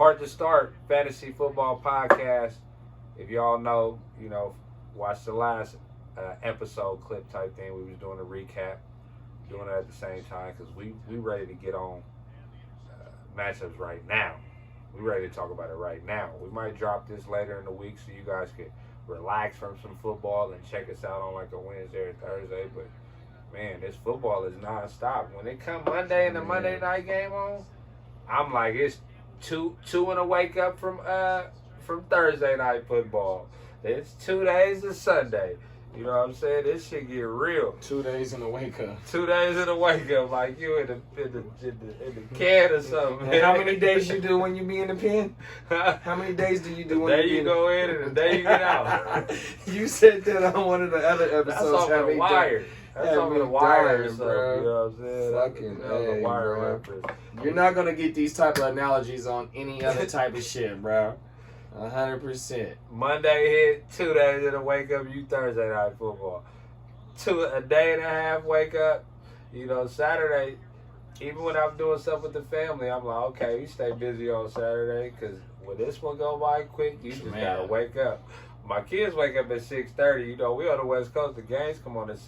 Heart2Start Fantasy Football Podcast. If y'all know, watch the last episode clip type thing. We was doing a recap, doing it at the same time because we ready to get on matchups right now. We ready to talk about it right now. We might drop this later in the week so you guys can relax from some football and check us out on like a Wednesday or Thursday. But man, this football is non-stop. When it come Monday and the Monday night game on, I'm like, it's two in a wake up from Thursday night football. It's 2 days to Sunday. You know what I'm saying? This shit get real. 2 days in a wake up. 2 days in a wake up, like you in the can or something. And how many days you do when you be in the pen? How many days do you do when you go in and the day you get out? You said that on one of the other episodes. That's off the wire. That's off the wire or something. Bro. You know what I'm saying? Fucking the wire bro. reference. You're not gonna get these type of analogies on any other type of shit, bro. 100%. Monday hit, 2 days in a wake up, you Thursday night football. A day and a half wake up. Saturday, even when I'm doing stuff with the family, I'm like, okay, you stay busy on Saturday because when this one go by quick, you just gotta wake up. My kids wake up at 6:30. We on the West Coast. The games come on at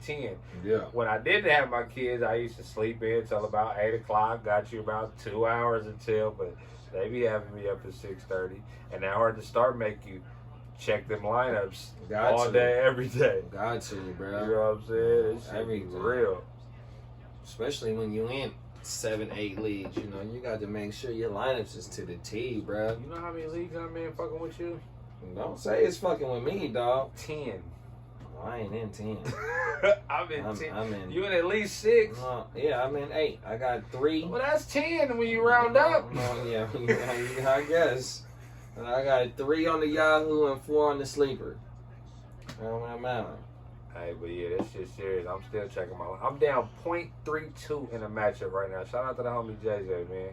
10. Yeah. When I didn't have my kids, I used to sleep in till about 8 o'clock. Got you about 2 hours until, but they be having me up at 6:30. And now Heart2Start make you check them lineups all day, every day. Got to, bro. You know what I'm saying? This shit is real. Especially when you in 7-8 leagues, you got to make sure your lineups is to the T, bro. You know how many leagues I'm in fucking with you? Don't say it's fucking with me, dog. 10. I ain't in 10. I'm in 10. I'm in. You in at least 6? Yeah, I'm in 8. I got 3. Well, that's 10 when you round up. Yeah, I guess. I got 3 on the Yahoo and 4 on the sleeper. I'm out. Hey, but yeah, this shit's serious. I'm still checking my line. I'm down 0.32 in a matchup right now. Shout out to the homie JJ, man.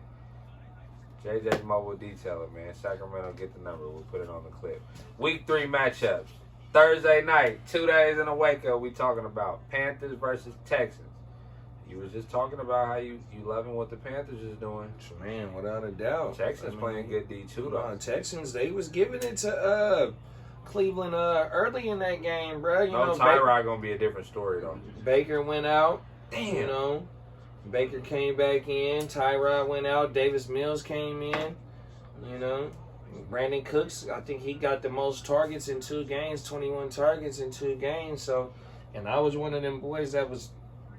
JJ's Mobile Detailer, man. Sacramento, get the number. We'll put it on the clip. Week 3 matchups. Thursday night, 2 days in a wake up. We talking about Panthers versus Texans. You was just talking about how you loving what the Panthers is doing. Man, without a doubt. Texans playing good D too though. Texans, they was giving it to Cleveland early in that game, bro. Tyrod gonna be a different story though. Baker went out. Damn. Baker came back in. Tyrod went out. Davis Mills came in. Brandon Cooks, I think he got the most targets in 2 games, 21 targets in 2 games. So, and I was one of them boys that was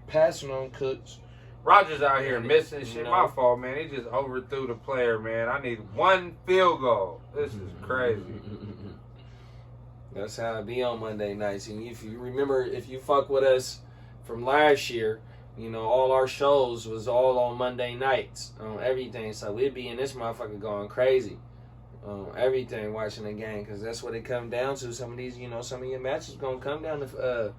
passing on Cooks. Rodgers out here missing shit. My fault, man. He just overthrew the player, man. I need 1 field goal. This is crazy. That's how it be on Monday nights. And if you remember, if you fuck with us from last year, all our shows was all on Monday nights on everything. So we'd be in this motherfucker going crazy on everything watching the game because that's what it come down to. Some of these, some of your matches going to come down to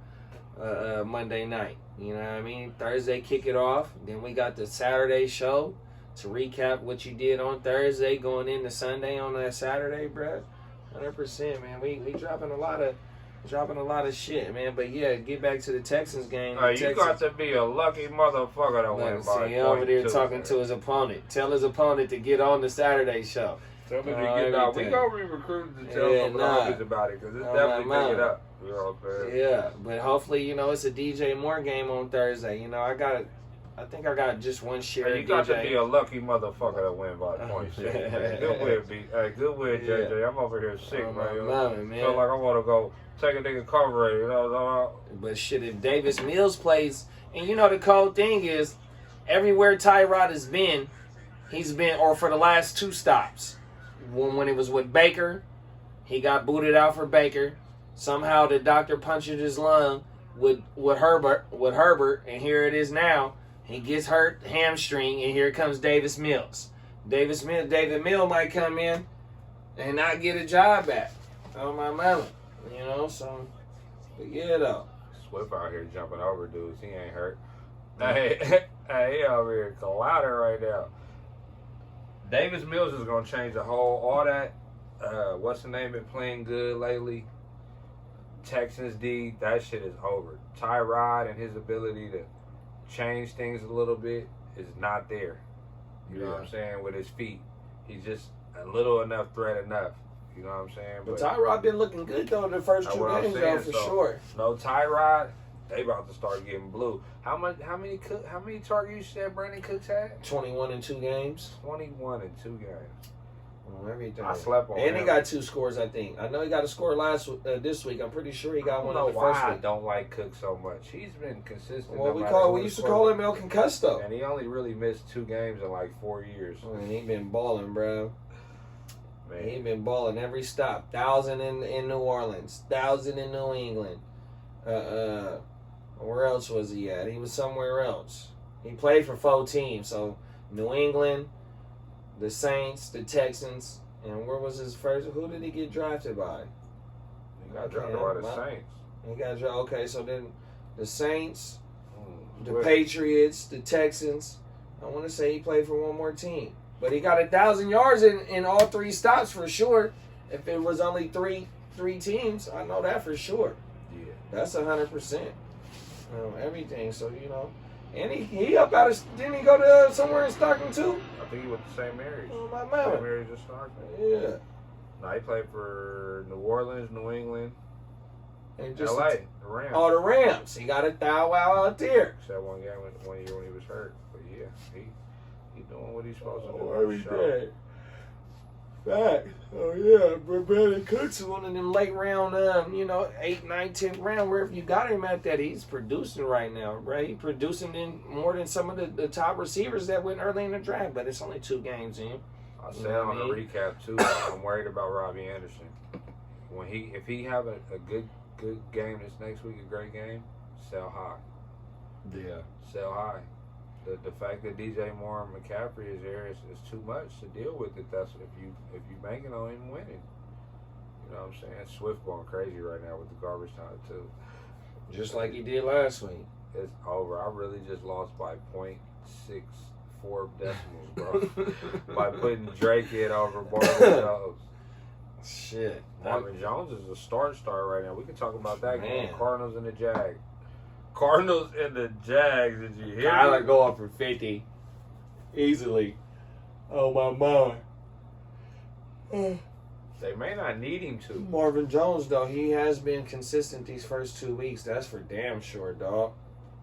Monday night. You know what I mean? Thursday kick it off. Then we got the Saturday show to recap what you did on Thursday going into Sunday on that Saturday, bruh. 100%, man. We dropping a lot of shit, man. But yeah, get back to the Texans game. You got to be a lucky motherfucker to win by he over there talking to his opponent. Tell his opponent to get on the Saturday show. Tell me to get out. We gonna be recruiting to tell some of the homies about it because it's definitely picking up. You know what I'm saying? Yeah, but hopefully, it's a DJ Moore game on Thursday. I think I got just one share. You got to be a lucky motherfucker to win by points. Good win, B. Hey, good win, JJ. Yeah. I'm over here sick, man. Feel like I want to go take a nigga cover, you know what I'm saying? But shit, if Davis Mills plays, and the cold thing is, everywhere Tyrod has been, he's been, or for the last 2 stops, when it was with Baker, he got booted out for Baker. Somehow the doctor punctured his lung with Herbert, and here it is now. He gets hurt, hamstring, and here comes Davis Mills. David Mills might come in and not get a job back. On my melon. So, but yeah, though. Swift out here jumping over dudes. He ain't hurt. Hey, he over here colliding right now. Davis Mills is going to change all that. What's the name? Been playing good lately. Texans D, that shit is over. Tyrod and his ability to change things a little bit is not there. You know what I'm saying? With his feet. He's just a little enough threat enough. You know what I'm saying? But Tyrod been looking good though the first 2 games though, for sure. No Tyrod, they about to start getting blue. How many targets you said Brandon Cooks had? 21 in 2 games. 21 in 2 games. Everything. I slept on him. And he got 2 scores, I think. I know he got a score this week. I'm pretty sure he got one in the first week. I don't like Cook so much. He's been consistent. Well, we used to call him El Concusto. And he only really missed 2 games in like 4 years. And he been balling, bro. Man. He been balling every stop. 1,000 in New Orleans, 1,000 in New England. Where else was he at? He was somewhere else. He played for 4 teams. So New England, the Saints, the Texans, and where was his first? Who did he get drafted by? He got drafted by the Saints. He got drafted. Okay, so then the Saints, the Patriots, the Texans. I want to say he played for one more team, but he got 1,000 yards in all 3 stops for sure. If it was only three teams, I know that for sure. Yeah, that's 100%. Everything. So and he up out of. Didn't he go to somewhere in Stockton too? I think he went to St. Mary's. Oh, my man. St. Mary's or Stockton. Yeah. No, he played for New Orleans, New England, and just LA, the Rams. Oh, the Rams. He got a thou wow out there. Except one game, 1 year when he was hurt. But yeah, he doing what he's supposed to do. Every day. Fact. Oh yeah, but Brandon Cooks is one of them late round, 8th, 9th, 10th round. Wherever you got him at, that he's producing right now, right? He's producing in more than some of the top receivers that went early in the draft. But it's only 2 games in. I said on the recap too. I'm worried about Robbie Anderson. If he have a good game this next week, a great game, sell high. Yeah, sell high. The fact that DJ Moore and McCaffrey is there is too much to deal with. That's if you banking on him winning. You know what I'm saying? Swift going crazy right now with the garbage time too. Just like he did last week. It's over. I really just lost by 0.64 decimals, bro. By putting Drake in over Marvin Jones. Shit. Marvin Jones is a start right now. We can talk about that game. Man. Cardinals and the Jags. Cardinals and the Jags. Did you hear Kyler me? go up for 50 easily. Oh my mind. They may not need him to. Marvin Jones though, he has been consistent these first 2 weeks. That's for damn sure, dog.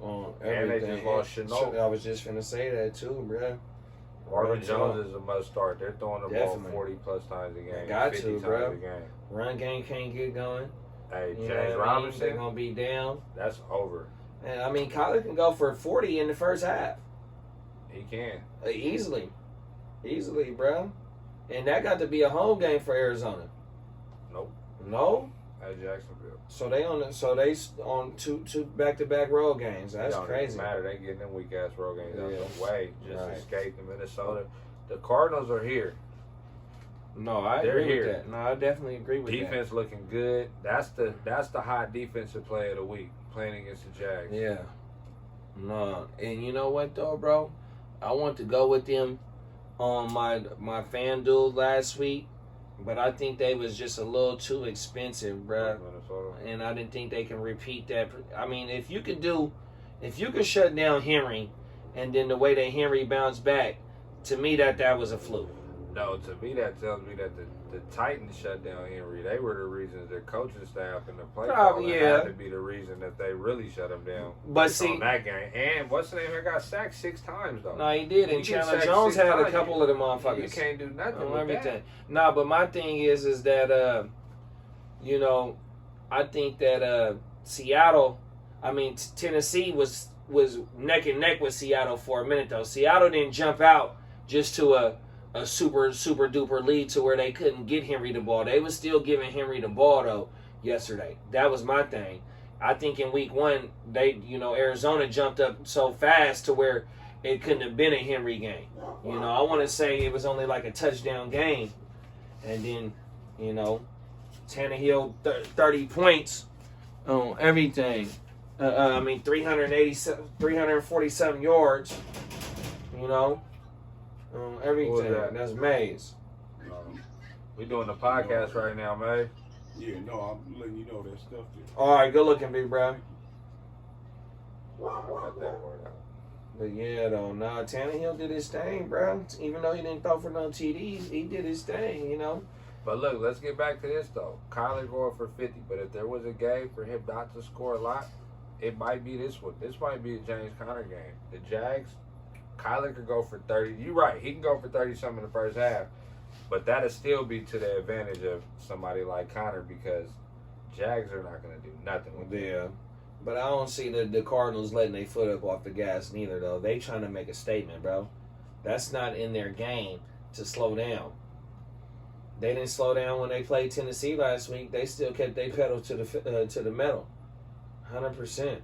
And they just lost Chenault. I was just finna say that too, bro. Marvin Jones is a must start. They're throwing the ball 40 plus times a game. They got 50 to, times bro. a game. Run game can't get going. Hey, You James know what I mean? Robinson, They're gonna be down. that's over. And I mean, Kyler can go for 40 in the first half. He can. Easily, bro. And that got to be a home game for Arizona. Nope. No. At Jacksonville. So they on two back-to-back road games. That's crazy. It don't matter. They getting them weak ass road games out the way. Just Right. escape to Minnesota. The Cardinals are here. No, I They're agree here. with that. No, I definitely agree with Defense looking good. That's the hot defensive play of the week. Playing against the Jags. that. Yeah. No, and you know what though, bro? I want to go with them on my FanDuel last week, but I think they was just a little too expensive, bro. Minnesota. And I didn't think they can repeat that. I mean, if you could shut down Henry, and then the way that Henry bounced back, to me that was a fluke. No, to me that tells me that the Titans shut down Henry. They were the reasons their coaching staff and the play calling had to be the reason that they really shut him down. But see, on that game. And what's the name? He got sacked 6 times though. No, he did. And You get Chandler sacked Jones 6 had a times, couple of the motherfuckers. You can't do nothing on with everything. that. No, but my thing is that I think that Seattle, Tennessee was neck and neck with Seattle for a minute though. Seattle didn't jump out just to a super duper lead to where they couldn't get Henry the ball. They was still giving Henry the ball though yesterday. That was my thing. I think in week 1 Arizona jumped up so fast to where it couldn't have been a Henry game. I want to say it was only like a touchdown game, and then Tannehill 30 points on everything. 347 yards. Everything. That's Mays. We doing the podcast right now, man. Yeah, no, I'm letting you know that stuff there. All right, good looking, big bro. Got that word out. But yeah, though, nah, Tannehill did his thing, bro. Even though he didn't throw for no TDs, he did his thing, you know. But look, let's get back to this though. Kyler going for 50, but if there was a game for him not to score a lot, it might be this one. This might be a James Conner game. The Jags, Kyler could go for 30. You're right, he can go for 30-something in the first half, but that'll still be to the advantage of somebody like Conner because Jags are not going to do nothing with him. Yeah. But I don't see the Cardinals letting their foot up off the gas neither, though. They trying to make a statement, bro. That's not in their game to slow down. They didn't slow down when they played Tennessee last week. They still kept their pedal to the metal. 100%.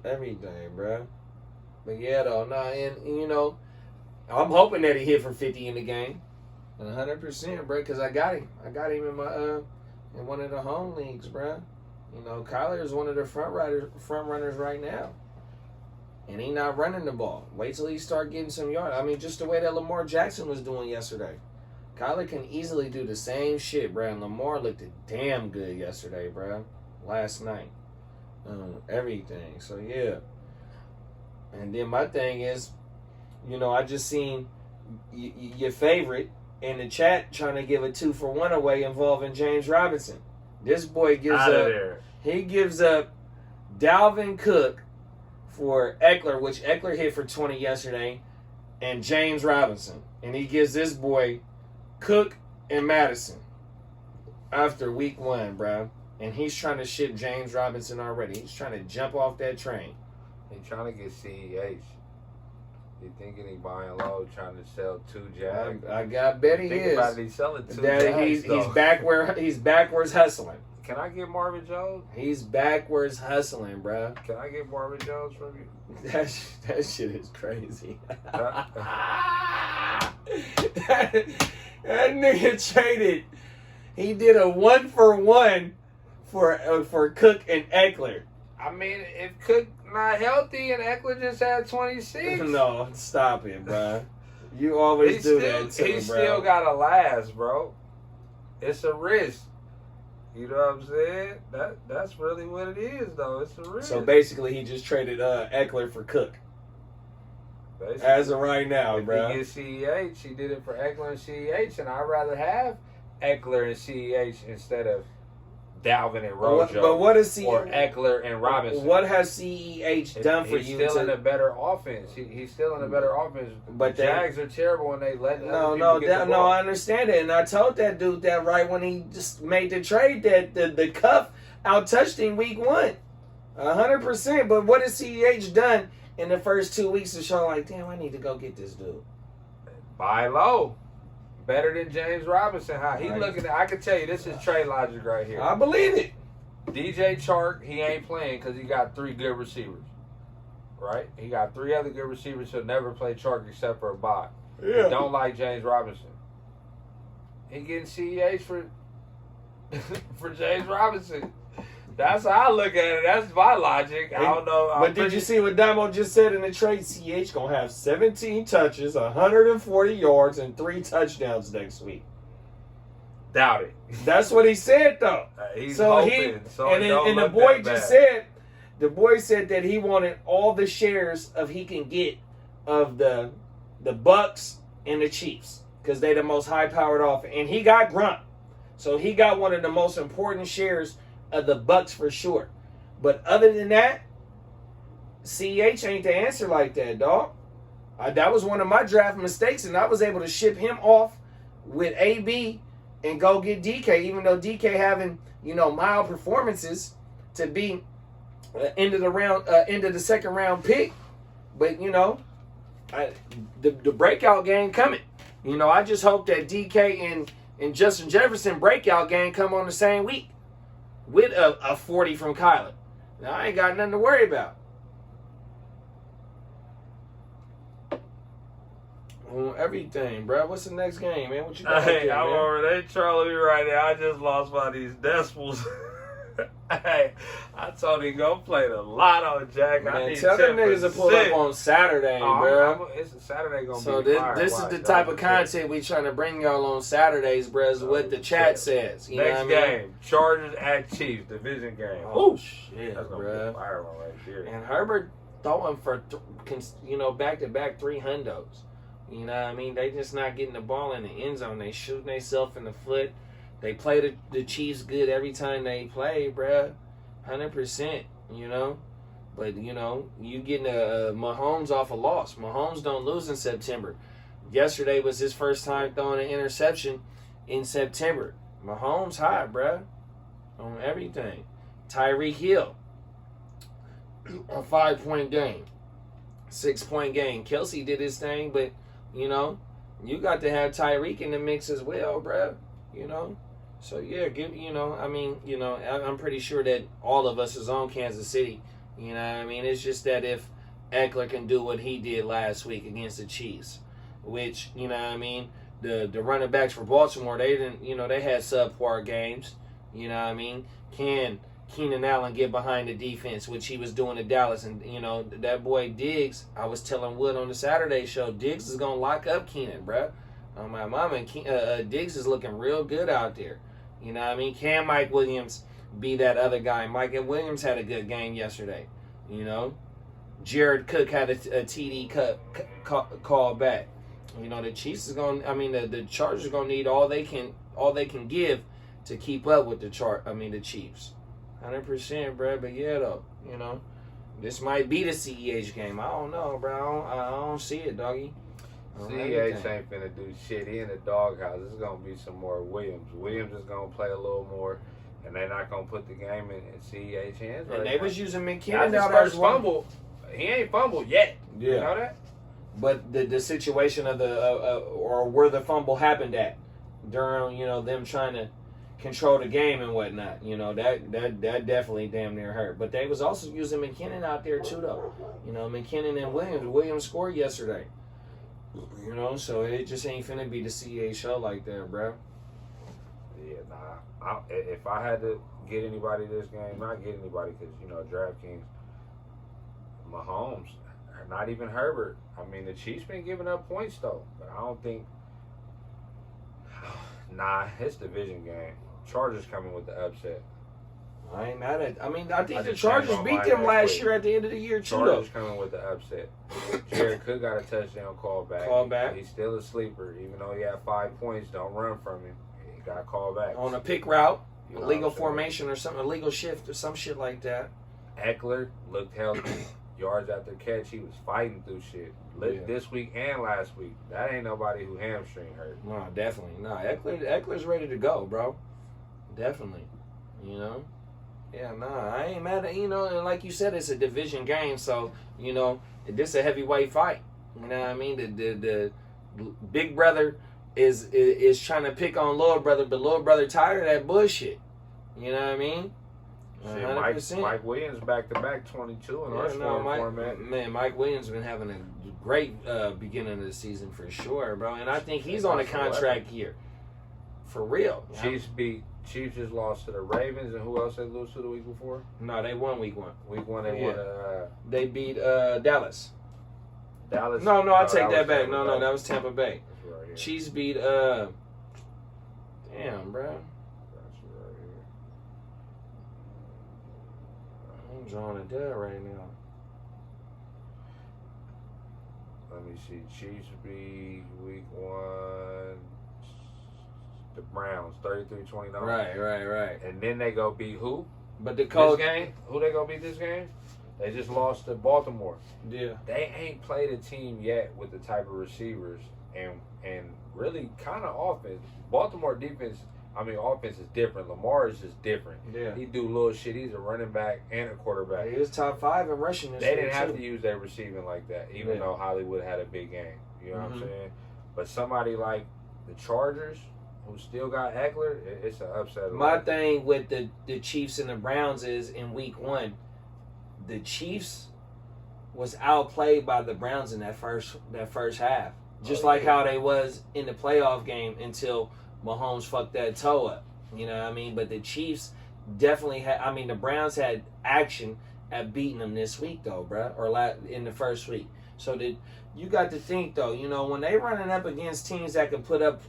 Everything, bro. But yeah, though, and you know, I'm hoping that he hit for 50 in the game. 100%, bro, because I got him. I got him in my in one of the home leagues, bro. You know, Kyler is one of the front runners right now. And he not running the ball. Wait till he start getting some yards. I mean, just the way that Lamar Jackson was doing yesterday. Kyler can easily do the same shit, bro. And Lamar looked damn good yesterday, bro. Last night. Everything. So, yeah. And then my thing is, you know, I just seen your favorite in the chat trying to give a 2-for-1 away involving James Robinson. This boy gives he gives up Dalvin Cook for Eckler, which Eckler hit for 20 yesterday, and James Robinson. And he gives this boy Cook and Madison after week 1, bro. And he's trying to ship James Robinson already. He's trying to jump off that train. He's trying to get CEH. You thinking he buying low, trying to sell 2 Jags? I bet he is. About it, he's selling 2 Jags. He's backwards hustling. Can I get Marvin Jones? He's backwards hustling, bro. Can I get Marvin Jones from you? That shit is crazy. that nigga traded. He did a 1-for-1 for Cook and Eckler. I mean, if Cook not healthy and Eckler just had 26. No, stop it, bro. You always do that too, bro. He still gotta last, bro. It's a risk. You know what I'm saying? That's really what it is, though. It's a risk. So basically, he just traded Eckler for Cook. Basically, as of right now, bro. If he gets CEH, he did it for Eckler and CEH, and I'd rather have Eckler and CEH instead of Dalvin and Rojo. But what is or Eckler and Robinson? What has CEH done for you? He's still in a better offense. He's still in a better offense. But Jags are terrible when they let other people get the ball. I understand it, and I told that dude that right when he just made the trade that the cuff out-touched him week 1, 100%. But what has CEH done in the first 2 weeks to show like, damn, I need to go get this dude? Buy low. Better than James Robinson. How he looking at? I can tell you, this is trade logic right here. I believe it. DJ Chark, he ain't playing because he got 3 good receivers. Right? He got 3 other good receivers. He'll never play Chark except for a bye. Yeah. He don't like James Robinson. He getting CEH for James Robinson. That's how I look at it. That's my logic. I don't know. But did you see what Damo just said in the trade? CH going to have 17 touches, 140 yards, and 3 touchdowns next week. Doubt it. That's what he said, though. He's hoping. And the boy just said, the boy said that he wanted all the shares of he can get of the Bucks and the Chiefs because they the most high-powered offense. And he got Grunt. So he got one of the most important shares of the Bucks for sure. But other than that, CH ain't the answer like that, dog. That was one of my draft mistakes, and I was able to ship him off with AB and go get DK, even though DK having, mild performances to be end of the second round pick. But, the breakout game coming. I just hope that DK and Justin Jefferson breakout game come on the same week with a 40 from Kyler. Now, I ain't got nothing to worry about. Everything, bro. What's the next game, man? What you got? Hey, I'm over there trolling me right now. I just lost by these decimals. Hey, I told him go play the lotto, Jack. Man, I need tell them niggas to pull up on Saturday, bro. It's Saturday gonna so be fire. This is the type of content we trying to bring y'all on Saturdays, bro. Is what the chat says. You next know what game, I mean? Chargers at Chiefs, division game. Oh shit, that's gonna bro. be a fire one right there. And Herbert throwing for, back-to-back 3 hundos. You know what I mean? They just not getting the ball in the end zone. They shooting themselves in the foot. They play the Chiefs good every time they play, bruh. 100%, But, you getting a Mahomes off a loss. Mahomes don't lose in September. Yesterday was his first time throwing an interception in September. Mahomes hot, bruh. On everything. Tyreek Hill. A 5-point game. 6-point game. Kelsey did his thing, but, you got to have Tyreek in the mix as well, bruh. So, yeah, I'm pretty sure that all of us is on Kansas City. You know what I mean? It's just that if Eckler can do what he did last week against the Chiefs, which, the running backs for Baltimore, they didn't, they had subpar games. Can Keenan Allen get behind the defense, which he was doing in Dallas? And, that boy Diggs, I was telling Wood on the Saturday show, Diggs is going to lock up Keenan, bruh. My mama, and Diggs is looking real good out there. Can Mike Williams be that other guy? Mike Williams had a good game yesterday. Jared Cook had a TD call back. The Chiefs is going. The Chargers are going to need all they can give to keep up with the Chiefs. 100%, bro. But yeah, though, this might be the CEH game. I don't know, bro. I don't see it, doggy. CEH ain't finna do shit. He in the doghouse. It's gonna be some more Williams. Williams is gonna play a little more, and they're not gonna put the game in CEH hands. And they was using McKinnon out there. Fumble. He ain't fumbled yet. Yeah. You know that? But the situation of or where the fumble happened at during them trying to control the game and whatnot, that definitely damn near hurt. But they was also using McKinnon out there too, though. McKinnon and Williams scored yesterday. So it just ain't finna be the CA show like that, bro. Yeah, nah. If I had to get anybody this game, not get anybody because, DraftKings, Mahomes, not even Herbert. The Chiefs been giving up points, though. But I don't think... Nah, it's division game. Chargers coming with the upset. I ain't mad at. I think the Chargers beat them last year at the end of the year too. Chargers coming with the upset. Jared Cook got a touchdown call back. He's still a sleeper, even though he had 5 points. Don't run from him. He got called back on a pick route, illegal formation or something, illegal shift or some shit like that. Eckler looked healthy. Yards after catch, he was fighting through shit. This week and last week. That ain't nobody who hamstring hurt. No, definitely not. Eckler's ready to go, bro. Definitely. Yeah, nah, I ain't mad at, and like you said, it's a division game, so, this a heavyweight fight. You know what I mean? The big brother is trying to pick on little brother, but little brother tired of that bullshit. You know what I mean? 100%. Mike Williams back-to-back 22 in our scoring format. Man, Mike Williams been having a great beginning of the season for sure, bro. And I think he's on a contract year. For real. Chiefs just lost to the Ravens, and who else they lose to the week before? No, they won week 1. Week 1 they won. They beat Dallas. Dallas? No, I take that back. No, that was Tampa Bay. That's right here. Chiefs beat damn, bro. That's right here. I'm drawing a dead right now. Let me see. Chiefs beat week 1. The Browns, 33-29. Right. And then they go beat who? But the Colts game? Who they go beat this game? They just lost to Baltimore. Yeah. They ain't played a team yet with the type of receivers and really kind of offense. Baltimore defense, offense is different. Lamar is just different. Yeah. He do little shit. He's a running back and a quarterback. He was top 5 in rushing this year. They didn't have to use their receiving like that, even though Hollywood had a big game. You know what I'm saying? But somebody like the Chargers, who still got Eckler, it's an upset. My thing with the Chiefs and the Browns is in week 1, the Chiefs was outplayed by the Browns in that first half. Just like how they was in the playoff game until Mahomes fucked that toe up. You know what I mean? But the Chiefs definitely had, the Browns had action at beating them this week though, bruh, or in the first week. So you got to think though, when they running up against teams that can put up,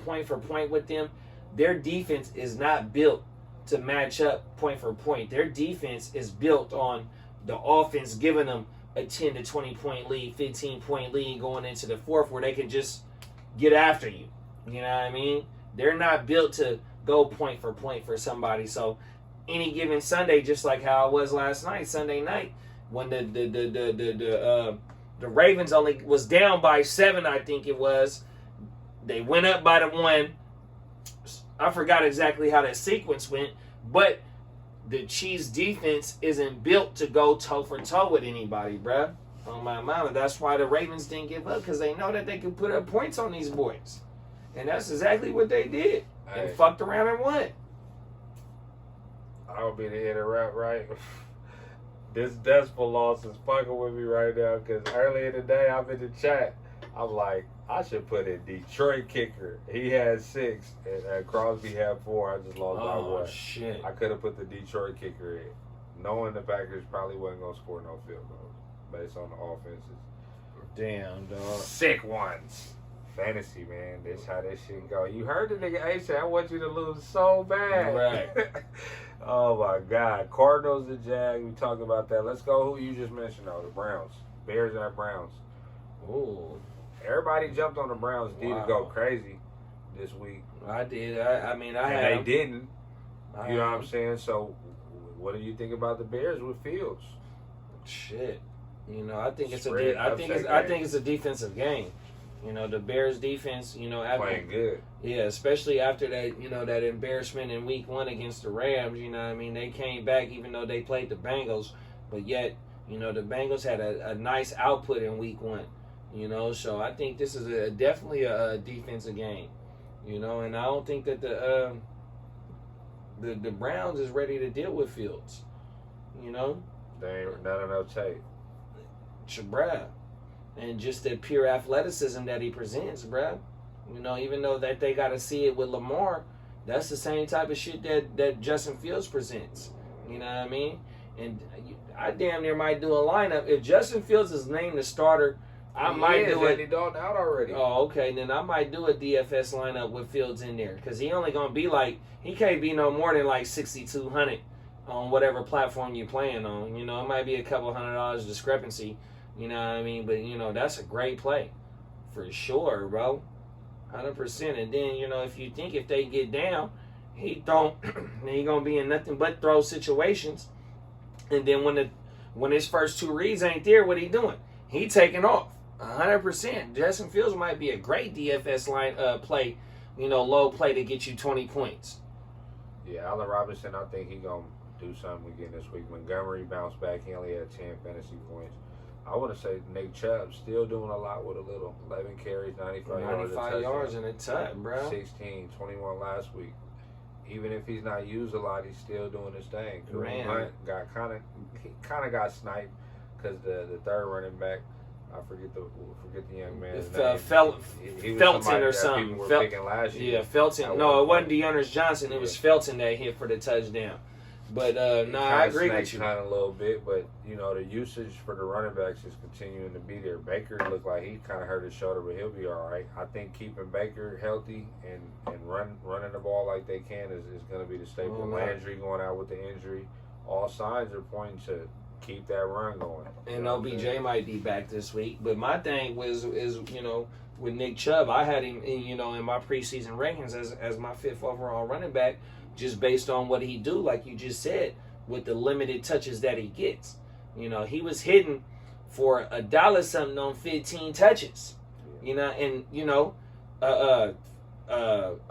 point for point with them, their defense is not built to match up point for point. Their defense is built on the offense giving them a 10 to 20 point lead, 15 point lead going into the fourth where they can just get after you. You know what I mean? They're not built to go point for somebody. So any given Sunday, just like how it was last night, Sunday night, when the Ravens only was down by 7, I think it was. They went up by the 1. I forgot exactly how that sequence went, but the Chiefs defense isn't built to go toe for toe with anybody, bruh. On my mama. That's why the Ravens didn't give up, because they know that they can put up points on these boys. And that's exactly what they did. And fucked around and won. I'll be the interrupt, right? This decimal loss is fucking with me right now, because early in the day, I'm in the chat. I'm like, I should put in Detroit kicker. He had 6, and Crosby had 4. I just lost by 1. Oh, shit. I could have put the Detroit kicker in, knowing the Packers probably wasn't going to score no field goals based on the offenses. Damn, dog. Sick ones. Fantasy, man. This how this shit go. You heard the nigga A say, I want you to lose so bad. Right. Oh, my God. Cardinals and Jags. We talked about that. Let's go who you just mentioned, though. The Browns. Bears and Browns. Ooh. Everybody jumped on the Browns. Did Wow. go crazy this week. I did. I mean, I and had. they didn't. You know what I'm saying? So, what do you think about the Bears with Fields? Shit. You know, I think it's Spread I think it's a defensive game. You know, the Bears defense, you know, after, Playing good. yeah, especially after that, you know, that embarrassment in week 1 against the Rams, you know what I mean? They came back even though they played the Bengals, but yet, you know, the Bengals had a nice output in week 1, you know, so I think this is definitely a defensive game, you know, and I don't think that the Browns is ready to deal with Fields, you know? They ain't none of no tape. Bruh. And just the pure athleticism that he presents, bruh. You know, even though that they got to see it with Lamar, that's the same type of shit that Justin Fields presents. You know what I mean? And I damn near might do a lineup. If Justin Fields is named the starter, I might do it. Andy Dalton out already. Oh, okay. Then I might do a DFS lineup with Fields in there. Because he only going to be like, he can't be no more than like 6,200 on whatever platform you're playing on. You know, it might be a couple $100 discrepancy. You know what I mean? But, you know, that's a great play. For sure, bro. 100%. And then, you know, if you think if they get down, he going to be in nothing but throw situations. And then when his first 2 reads ain't there, what he doing? He taking off. 100%. Justin Fields might be a great DFS line play, you know, low play to get you 20 points. Yeah, Allen Robinson, I think he going to do something again this week. Montgomery bounced back. He only had 10 fantasy points. I want to say Nick Chubb still doing a lot with a little. 11 carries, 95 yards. 95 yards in a touch, bro. 16, 21 last week. Even if he's not used a lot, he's still doing his thing. Kareem Hunt got kind of got sniped because the third running back, I forget the young man's name. Felton or something. People were picking last year. Yeah, Felton. No, it wasn't Dearness Johnson. It was Felton that hit for the touchdown. But no, I agree with you. Kind of a little bit, but you know the usage for the running backs is continuing to be there. Baker looked like he kind of hurt his shoulder, but he'll be all right. I think keeping Baker healthy and running the ball like they can is going to be the staple. Landry going out with the injury, all signs are pointing to keep that run going. And OBJ might be back this week. But my thing is you know, with Nick Chubb, I had him in, you know, in my preseason rankings as my 5th overall running back. Just based on what he do, like you just said, with the limited touches that he gets. You know, he was hitting for $1 something on 15 touches. You know, and you know, I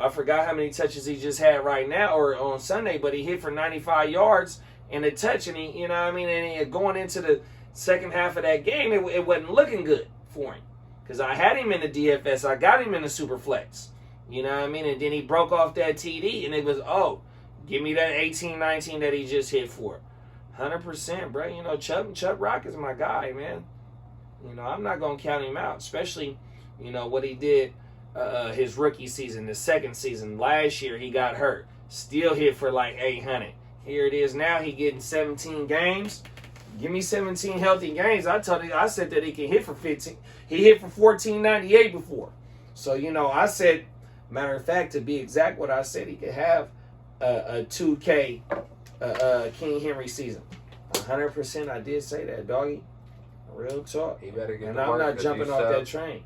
forgot how many touches he just had right now or on Sunday, but he hit for 95 yards and a touch, and he, you know what I mean, and going into the second half of that game, it wasn't looking good for him. Because I had him in the DFS, I got him in the super flex. You know what I mean? And then he broke off that TD, and it was, give me that 18-19 that he just hit for. 100%, bro. You know, Chubb Rock is my guy, man. You know, I'm not going to count him out, especially, you know, what he did his rookie season, the second season. Last year, he got hurt. Still hit for like 800. Here it is now. He getting 17 games. Give me 17 healthy games. I said that he can hit for 15. He hit for 14.98 before. So, you know, I said, matter of fact, to be exact, what I said, he could have a 2K King Henry season. 100%, I did say that, doggy. Real talk. He better get And to I'm work, not 'cause jumping off that train.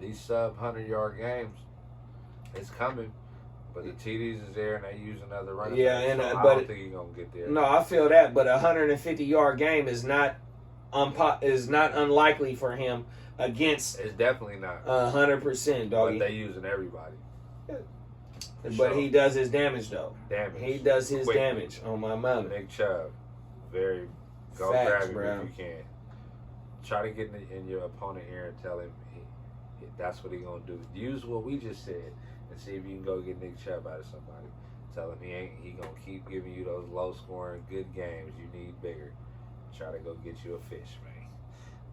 These sub 100-yard games, it's coming. But the TDs is there, and they use another running back. And So I but don't think he's gonna get there. no, I feel that. But a 150-yard game is not unlikely for him against. It's definitely not. 100%, doggy. But they using everybody. But he does his damage though. Damage. He does his Quickly. damage on my mama. Nick Chubb, go Facts, grab him bro. if you can. Try to get in your opponent ear and tell him that's what he gonna do. Use what we just said and see if you can go get Nick Chubb out of somebody. Tell him he gonna keep giving you those low scoring good games. You need bigger. Try to go get you a fish, man.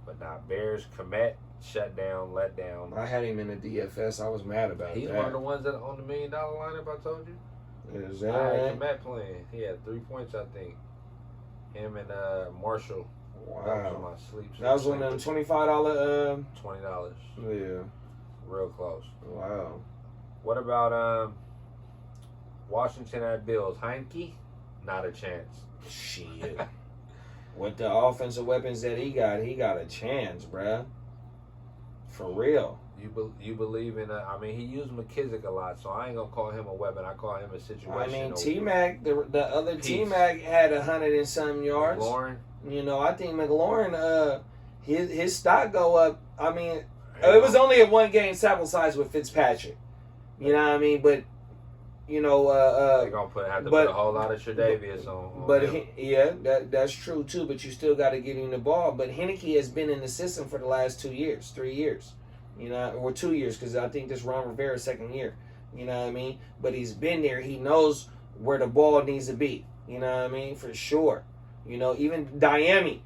But now Bears, Komet, shut down, let down. I had him in the DFS. I was mad about He's that. one of the ones that on the $1 million lineup. I told you. Is I that had right? Komet playing. He had 3 points, I think. Him and Marshall. That was Wow. my sleep. That was one of them $25. $20. Yeah. Real close. Wow. What about Washington at Bills? Heineke? Not a chance. Shit. With the offensive weapons that he got a chance, bruh. For real. You believe in I mean, he used McKissick a lot, so I ain't gonna call him a weapon. I call him a situation. I mean, T-Mac, the other T-Mac had 100 and some yards. Lauren. You know, I think McLaurin, his stock go up. I mean, it was only a 1 game sample size with Fitzpatrick. You know what I mean? But, you know, they're gonna have to put a whole lot of Tre'Davious on. But that's true too. But you still got to get him the ball. But Heineke has been in the system for the last 2 years, 3 years. You know, or 2 years, because I think this Ron Rivera's second year. You know what I mean? But he's been there. He knows where the ball needs to be. You know what I mean? For sure. You know, even Diami,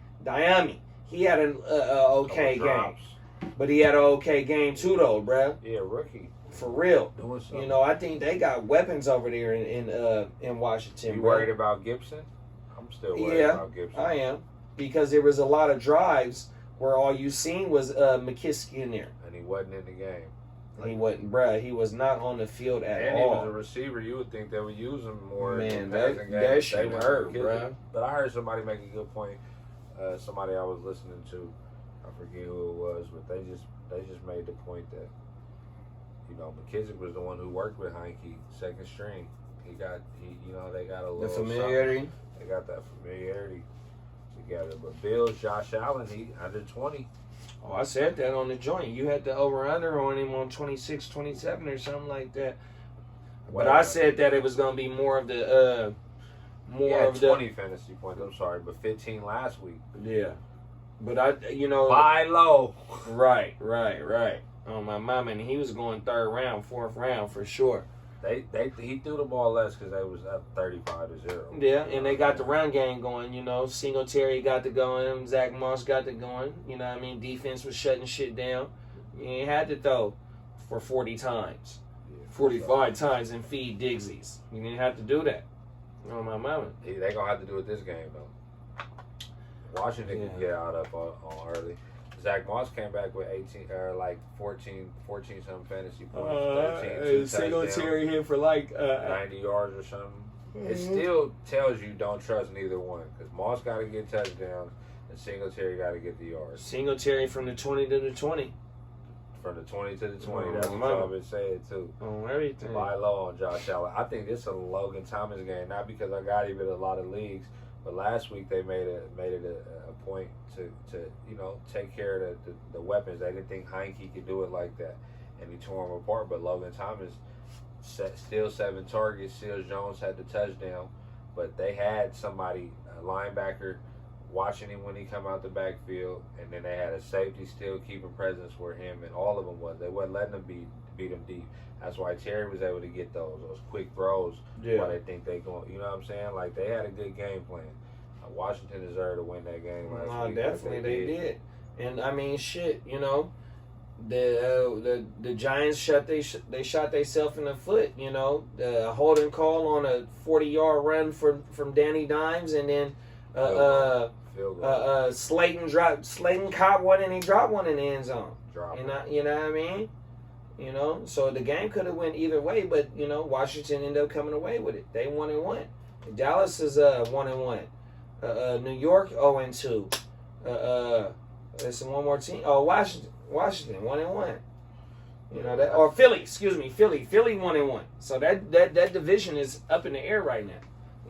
he had an okay game. But he had an okay game too, though, bruh. Yeah, rookie. For real. Doing something. You know, I think they got weapons over there in Washington. You bruh. worried about Gibson? I'm still worried about Gibson. I am. Because there was a lot of drives where all you seen was McKissick in there. And he wasn't in the game. He wasn't, bruh. He was not on the field at and all. he was a receiver. You would think they would use him more. Man, that shit hurt, bruh. But I heard somebody make a good point. Somebody I was listening to, I forget who it was, but they just made the point that, you know, McKissick was the one who worked with Heineke, second string. They got a little The familiarity. something. They got that familiarity together. But Bills, Josh Allen, he under 20. Oh, I said that on the joint. You had the over-under on him on 26, 27 or something like that. But I said that it was going to be more of the... He had 20 fantasy points, I'm sorry, but 15 last week. Yeah. But you know... Buy low. Right. On my mama, and he was going 3rd round, 4th round for sure. He threw the ball less because they was up 35-0. Yeah, and they got the run game going, you know. Singletary got the going. Zach Moss got the going. You know what I mean? Defense was shutting shit down. You ain't had to throw for 40 times. 45 times and feed Digsies. You didn't have to do that. On my mama. They going to have to do it this game, though. Washington can get out up on early. Zach Moss came back with 14 something fantasy points. 13, Singletary hit for like 90 yards or something. It still tells you don't trust neither one because Moss got to get touchdowns and Singletary got to get the yards. Singletary from the 20 to the 20. From the 20 to the 20. That's what I've been saying, too. On everything. Buy low on Josh Allen. I think this is a Logan Thomas game, not because I got him in a lot of leagues, but last week they made it a point to you know, take care of the weapons. They didn't think Heineke could do it like that, and he tore them apart. But Logan Thomas still 7 targets. Seals Jones had the touchdown, but they had somebody, a linebacker, watching him when he come out the backfield, and then they had a safety still keeping presence for him, and all of them was. They wasn't letting them beat him deep. That's why Terry was able to get those quick throws. Yeah. Why they think they going, you know what I'm saying? Like, they had a good game plan. Washington deserved to win that game last week. Definitely they did. And I mean, shit, you know, the Giants shot themselves in the foot. You know, the holding call on a 40-yard run from Danny Dimes, and then Slayton caught one and he dropped one in the end zone. You know what I mean? You know, so the game could have went either way, but you know, Washington ended up coming away with it. They 1-1. Dallas is 1-1. New York 0-2. There's one more team. Oh, Washington 1-1. You know that, or Philly. Excuse me, Philly 1-1. So that division is up in the air right now.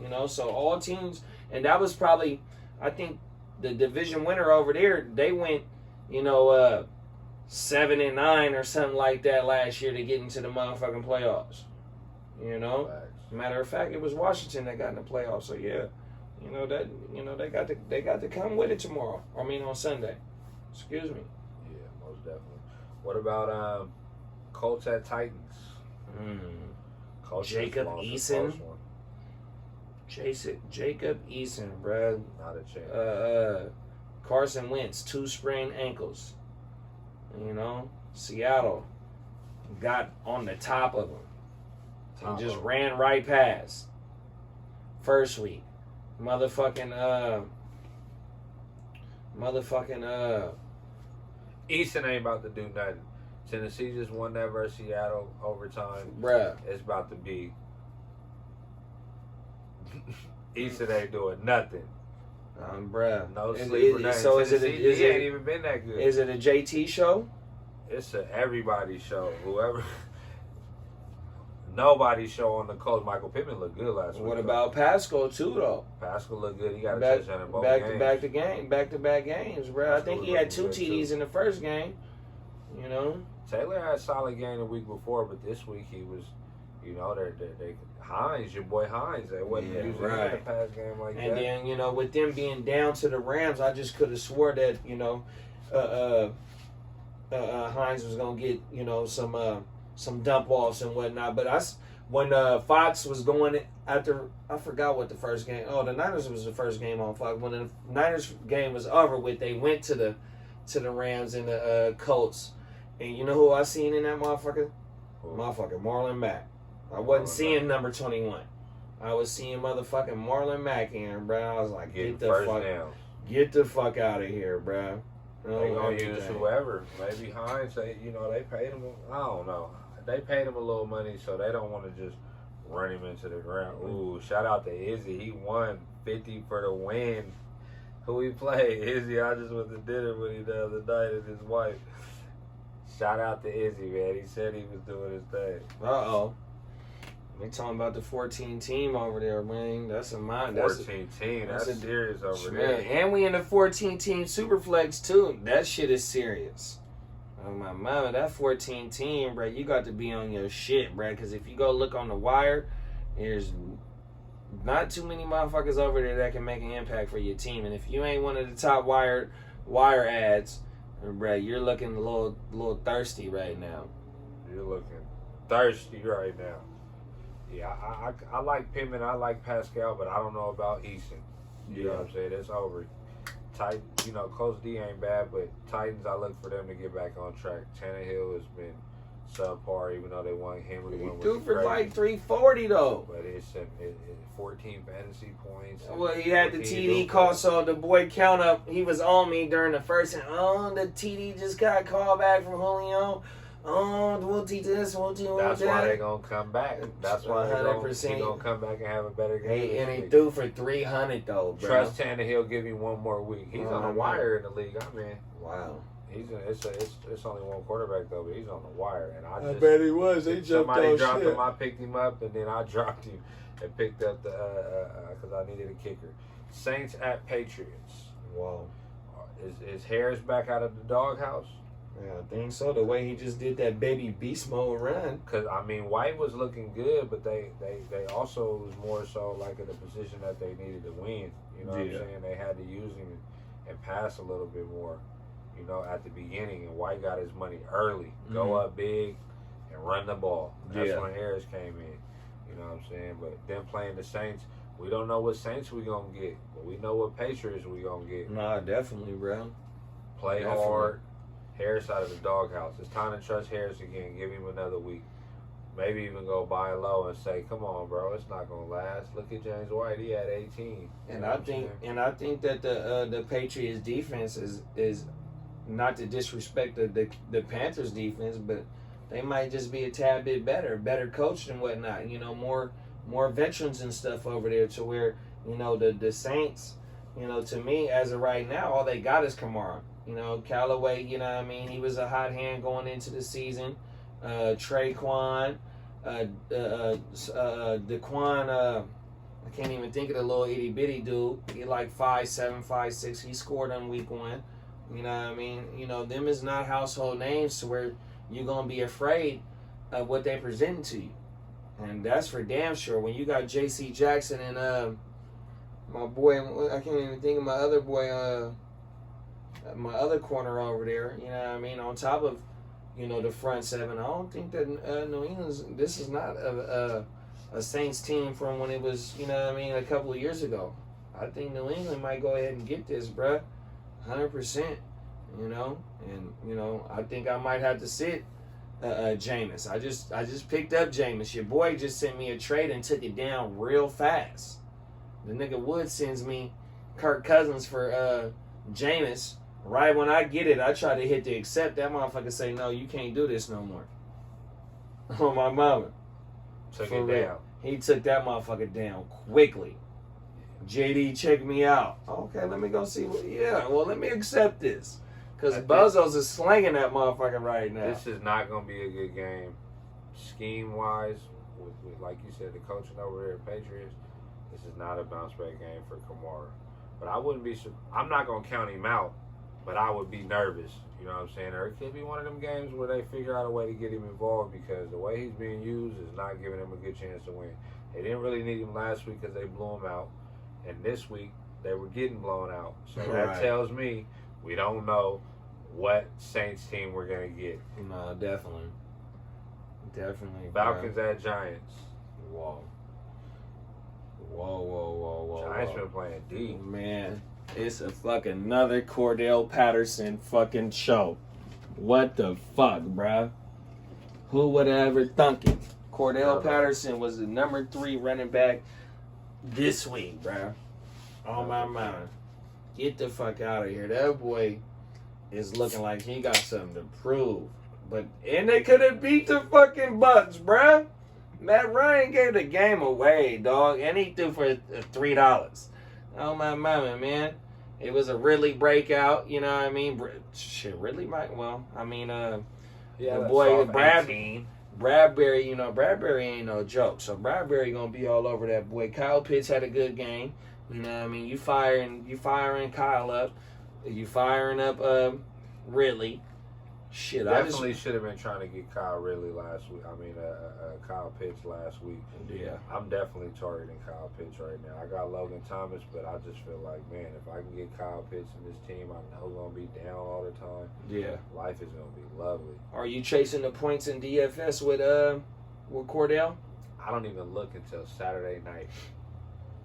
You know, so all teams, and that was probably, I think, the division winner over there. They went, 7-9 or something like that last year to get into the motherfucking playoffs. You know, matter of fact, it was Washington that got in the playoffs. So yeah, they got to come with it tomorrow. I mean on Sunday. Excuse me. Yeah, most definitely. What about Colts at Titans? Colts Jacob Eason. Jacob Eason, bruh. Not a chance. Carson Wentz, 2 sprained ankles. You know, Seattle got on the top of him and just ran right past. First week, motherfucking Easton ain't about to do nothing. Tennessee just won that versus Seattle overtime. Bruh. It's about to be. Easton ain't doing nothing. Bruh. No sleep or nothing. So he ain't even been that good. Is it a JT show? It's a everybody show. Whoever. Nobody's show on the Colts. Michael Pittman looked good last week. What about Pascal too though? Pascal looked good. He got a touchdown in both games. Back-to-back games, bro. I think he had 2 TDs in the first game. You know, Taylor had a solid game the week before, but this week he was, they Hines, your boy Hines, they wasn't using him in the pass game like that. And then with them being down to the Rams, I just could have swore that Hines was gonna get some dump offs and whatnot. But when Fox was going after, I forgot what the first game. Oh, the Niners was the first game on Fox. When the Niners game was over with, they went to the Rams and the Colts. And you know who I seen in that motherfucker? Motherfucking Marlon Mack. I wasn't seeing number 21. I was seeing motherfucking Marlon Mack in, bro. I was like, get the fuck out of here, bro. They gonna use whoever. Maybe Hines. They paid him. I don't know. They paid him a little money, so they don't want to just run him into the ground. Ooh, shout out to Izzy. He won 50 for the win. Who he played? Izzy. I just went to dinner with him the other night and his wife. Shout out to Izzy, man. He said he was doing his thing. We talking about the 14 team over there, man. That's a mind. 14 team. That's serious over there. And we in the 14 team Superflex too. That shit is serious. Oh my mama, that 14 team, bro. You got to be on your shit, bro. Because if you go look on the wire, there's not too many motherfuckers over there that can make an impact for your team. And if you ain't one of the top wire ads, bro, you're looking a little thirsty right now. You're looking thirsty right now. Yeah, I like Pittman, I like Pascal, but I don't know about Easton. You know what I'm saying? It's over. Coach D ain't bad, but Titans, I look for them to get back on track. Tannehill has been subpar, even though they won Henry. He threw for like 340 though. But it's 14 fantasy points. Well, he had the TD call, so the boy count up. He was on me during the first, and the TD just got called back from Julio. We'll teach this, we'll teach that. That's why they're going to come back. That's why he's going to come back and have a better game. And he threw for 300, though, bro. Trust Tannehill, give him one more week. He's on the wire in the league. Wow. It's only one quarterback, though, but he's on the wire. And I bet he was. Somebody dropped him, I picked him up, and then I dropped him and picked up because I needed a kicker. Saints at Patriots. Wow. Is Harris back out of the doghouse? Yeah, I think so. The way he just did that baby beast mode run. Because, White was looking good, but they also was more so like in the position that they needed to win. You know what I'm saying? They had to use him and pass a little bit more, at the beginning. And White got his money early. Go up big and run the ball. That's when Harris came in. You know what I'm saying? But then playing the Saints, we don't know what Saints we going to get. But we know what Patriots we going to get. Nah, definitely, bro. Play hard. Harris out of the doghouse. It's time to trust Harris again. Give him another week. Maybe even go buy low and say, "Come on, bro, it's not gonna last." Look at James White; he had 18. And I think that the Patriots defense is not to disrespect the Panthers defense, but they might just be a tad bit better coached and whatnot. More veterans and stuff over there to where the Saints. You know, to me, as of right now, all they got is Kamara. You know, Callaway, you know what I mean? He was a hot hand going into the season. Traquan, Daquan, I can't even think of the little itty bitty dude. He like 5'7", 5'6". He scored on week 1. You know what I mean? You know, them is not household names to where you're going to be afraid of what they present to you. And that's for damn sure. When you got J.C. Jackson and my boy, I can't even think of my other boy, my other corner over there, you know what I mean? On top of, you know, the front seven, I don't think that New England's, this is not a Saints team from when it was, you know what I mean, a couple of years ago. I think New England might go ahead and get this, bruh. 100%, you know? And, you know, I think I might have to sit Jameis. I just picked up Jameis. Your boy just sent me a trade and took it down real fast. The nigga Wood sends me Kirk Cousins for Jameis. Right when I get it, I try to hit the accept. That motherfucker say, no, you can't do this no more. On my mama. Took it down. He took that motherfucker down quickly. JD, check me out. Okay, let me go see what. Yeah, well, let me accept this. Because Bozos is slanging that motherfucker right now. This is not going to be a good game. Scheme-wise, with, like you said, the coaching over there at Patriots, this is not a bounce-back game for Kamara. But I wouldn't be. I'm not going to count him out, but I would be nervous. You know what I'm saying? Or it could be one of them games where they figure out a way to get him involved because the way he's being used is not giving him a good chance to win. They didn't really need him last week because they blew him out. And this week, they were getting blown out. So that tells me we don't know what Saints team we're going to get. No, definitely. Definitely. Falcons at Giants. Whoa. Whoa. Giants been playing deep. Man, it's a fucking another Cordell Patterson fucking show. What the fuck, bruh? Who would have ever thunk it? Cordell Patterson was the number 3 running back this week, bruh. On my mind. Get the fuck out of here. That boy is looking like he got something to prove. And they could have beat the fucking Bucks, bruh. Matt Ryan gave the game away, dog. And he threw for $3. Oh, my mama, man. It was a Ridley breakout, you know what I mean? Shit, Ridley might, well, I mean, the boy, Bradbury, you know, Bradbury ain't no joke. So Bradbury gonna be all over that boy. Kyle Pitts had a good game. You know what I mean? You firing Kyle up. You firing up Ridley. Shit, definitely should have been trying to get Kyle Ridley last week. I mean, Kyle Pitts last week. Yeah. I'm definitely targeting Kyle Pitts right now. I got Logan Thomas, but I just feel like, man, if I can get Kyle Pitts in this team, I know going to be down all the time. Yeah. Life is going to be lovely. Are you chasing the points in DFS with Cordell? I don't even look until Saturday night.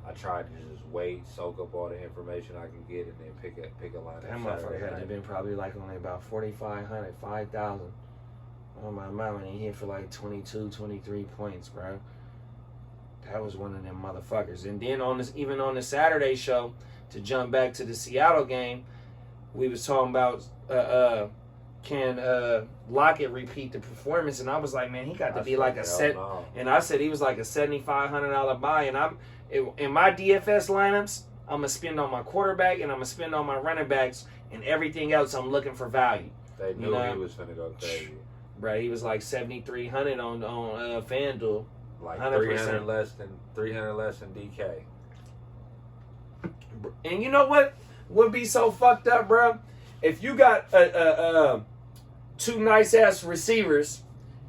I try to just wait, soak up all the information I can get, and then pick a line. That motherfucker had to been probably like only about 4,500, 5,000. Oh my mama, and he hit for like 22, 23 points, bro. That was one of them motherfuckers. And then even on the Saturday show, to jump back to the Seattle game, we was talking about can Lockett repeat the performance, and I was like, man, he got to be like a set. No. And I said he was like a $7,500 buy, and in my DFS lineups, I'm going to spend on my quarterback and I'm going to spend on my running backs, and everything else I'm looking for value. They knew he was going to go crazy. Bro, he was like 7,300 on FanDuel. Like 300 less than DK. And you know what would be so fucked up, bro? If you got two nice-ass receivers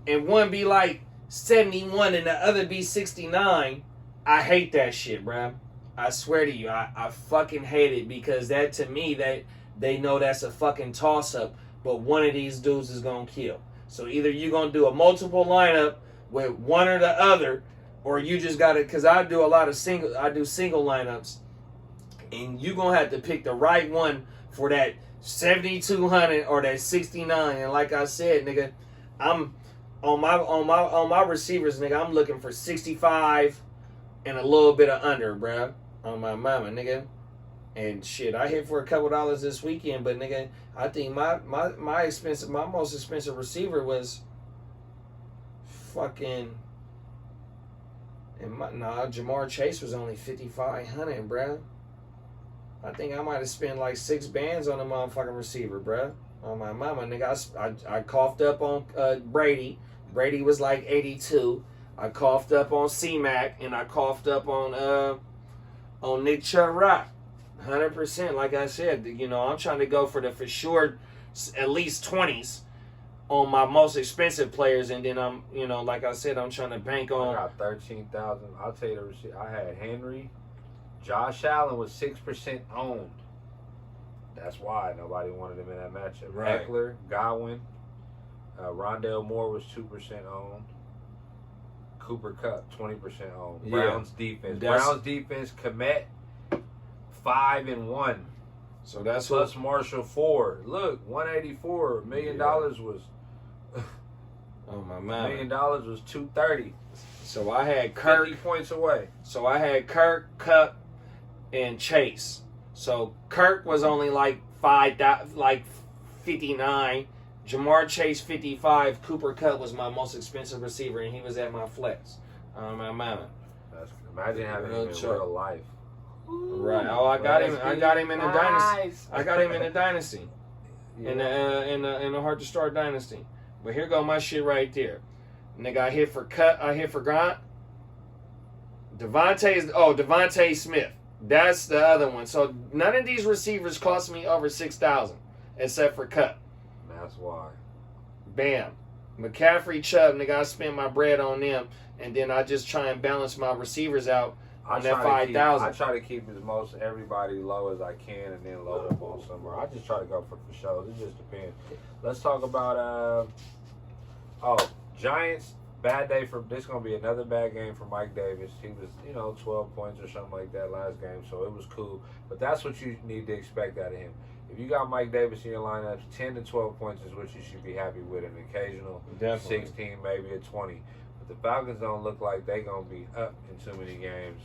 and one be like 71 and the other be 69, I hate that shit, bro. I swear to you, I fucking hate it, because that, to me, they know that's a fucking toss-up, but one of these dudes is going to kill. So either you're going to do a multiple lineup with one or the other, or you just got to, because I do single lineups, and you're going to have to pick the right one for that 7,200 or that 69. And like I said, nigga, I'm on my receivers, nigga, I'm looking for 65 and a little bit of under, bruh, on my mama, nigga. And shit, I hit for a couple dollars this weekend, but nigga, I think my most expensive receiver was fucking, and Jamar Chase was only 5,500, bruh. I think I might have spent like 6 bands on a motherfucking receiver, bruh. On my mama, nigga. I coughed up on Brady. Brady was like 82. I coughed up on C-Mac, and I coughed up on Nick Chubb Rock. 100%. Like I said, you know, I'm trying to go for sure at least 20s on my most expensive players, and then I'm, you know, like I said, I'm trying to bank on. I got 13,000. I'll tell you the receipt. I had Henry. Josh Allen was 6% owned. That's why nobody wanted him in that matchup. Right. Eckler, Godwin, Rondale Moore was 2% owned. Cooper Kupp 20% owned. Yeah. Browns defense. Browns defense. Komet 5-1. So that's Plus Marshall 4. Look, $184 million was. Oh my $1 man. million was $230. So I had Kirk. 50 points away. So I had Kirk, Kupp, and Chase. So Kirk was only like 59. Jamar Chase 55. Cooper Kupp was my most expensive receiver, and he was at my flex. My mama. Imagine having him in real life. Right. Oh, I got him. I got him in the dynasty. I got him in the dynasty. Yeah. In the Heart2Start dynasty. But here go my shit right there. Nigga, I hit for Cut. I hit for Grant. Devontae Smith. That's the other one. So none of these receivers cost me over 6,000, except for Cut. That's why. Bam. McCaffrey, Chubb. Nigga, I spent my bread on them, and then I just try and balance my receivers out on that 5,000. I try to keep as most everybody low as I can, and then load up on somewhere. I just try to go for shows. It just depends. Let's talk about Giants. Bad day for this. Gonna be another bad game for Mike Davis. He was 12 points or something like that last game, so it was cool. But that's what you need to expect out of him. If you got Mike Davis in your lineup, 10 to 12 points is what you should be happy with. An occasional 16, maybe a 20. But the Falcons don't look like they're gonna be up in too many games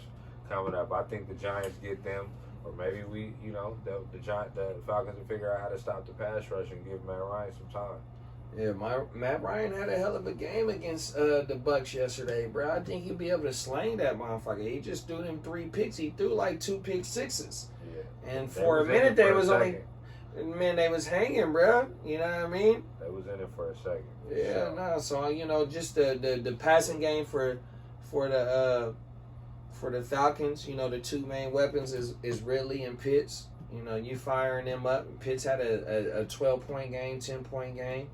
coming up. I think the Giants get them, or maybe the Falcons will figure out how to stop the pass rush and give Matt Ryan some time. Yeah, Matt Ryan had a hell of a game against the Bucks yesterday, bro. I think he'll be able to slang that motherfucker. He just threw them 3 picks. He threw like 2 pick sixes. Yeah. And for a minute, they was hanging, bro. You know what I mean? They was in it for a second. Yeah, So just the passing game for the Falcons. The 2 main weapons is Ridley and Pitts. You firing them up. Pitts had a 12-point game, 10-point game.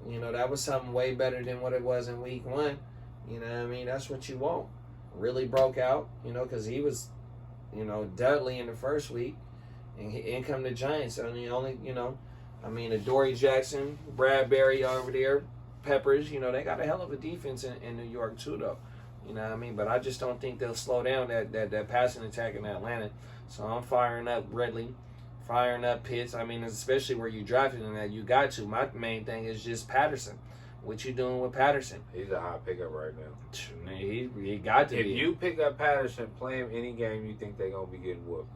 That was something way better than what it was in week 1. You know what I mean? That's what you want. Really broke out, because he was, deadly in the first week. And in come the Giants. Adoree Jackson, Bradbury over there, Peppers, they got a hell of a defense in New York too, though. You know what I mean? But I just don't think they'll slow down that passing attack in Atlanta. So I'm firing up Ridley, firing up Pitts. Especially where you drafted in that, you got to. My main thing is just Patterson. What you doing with Patterson? He's a hot pickup right now. He got to be. If you pick up Patterson, play him any game you think they're going to be getting whooped.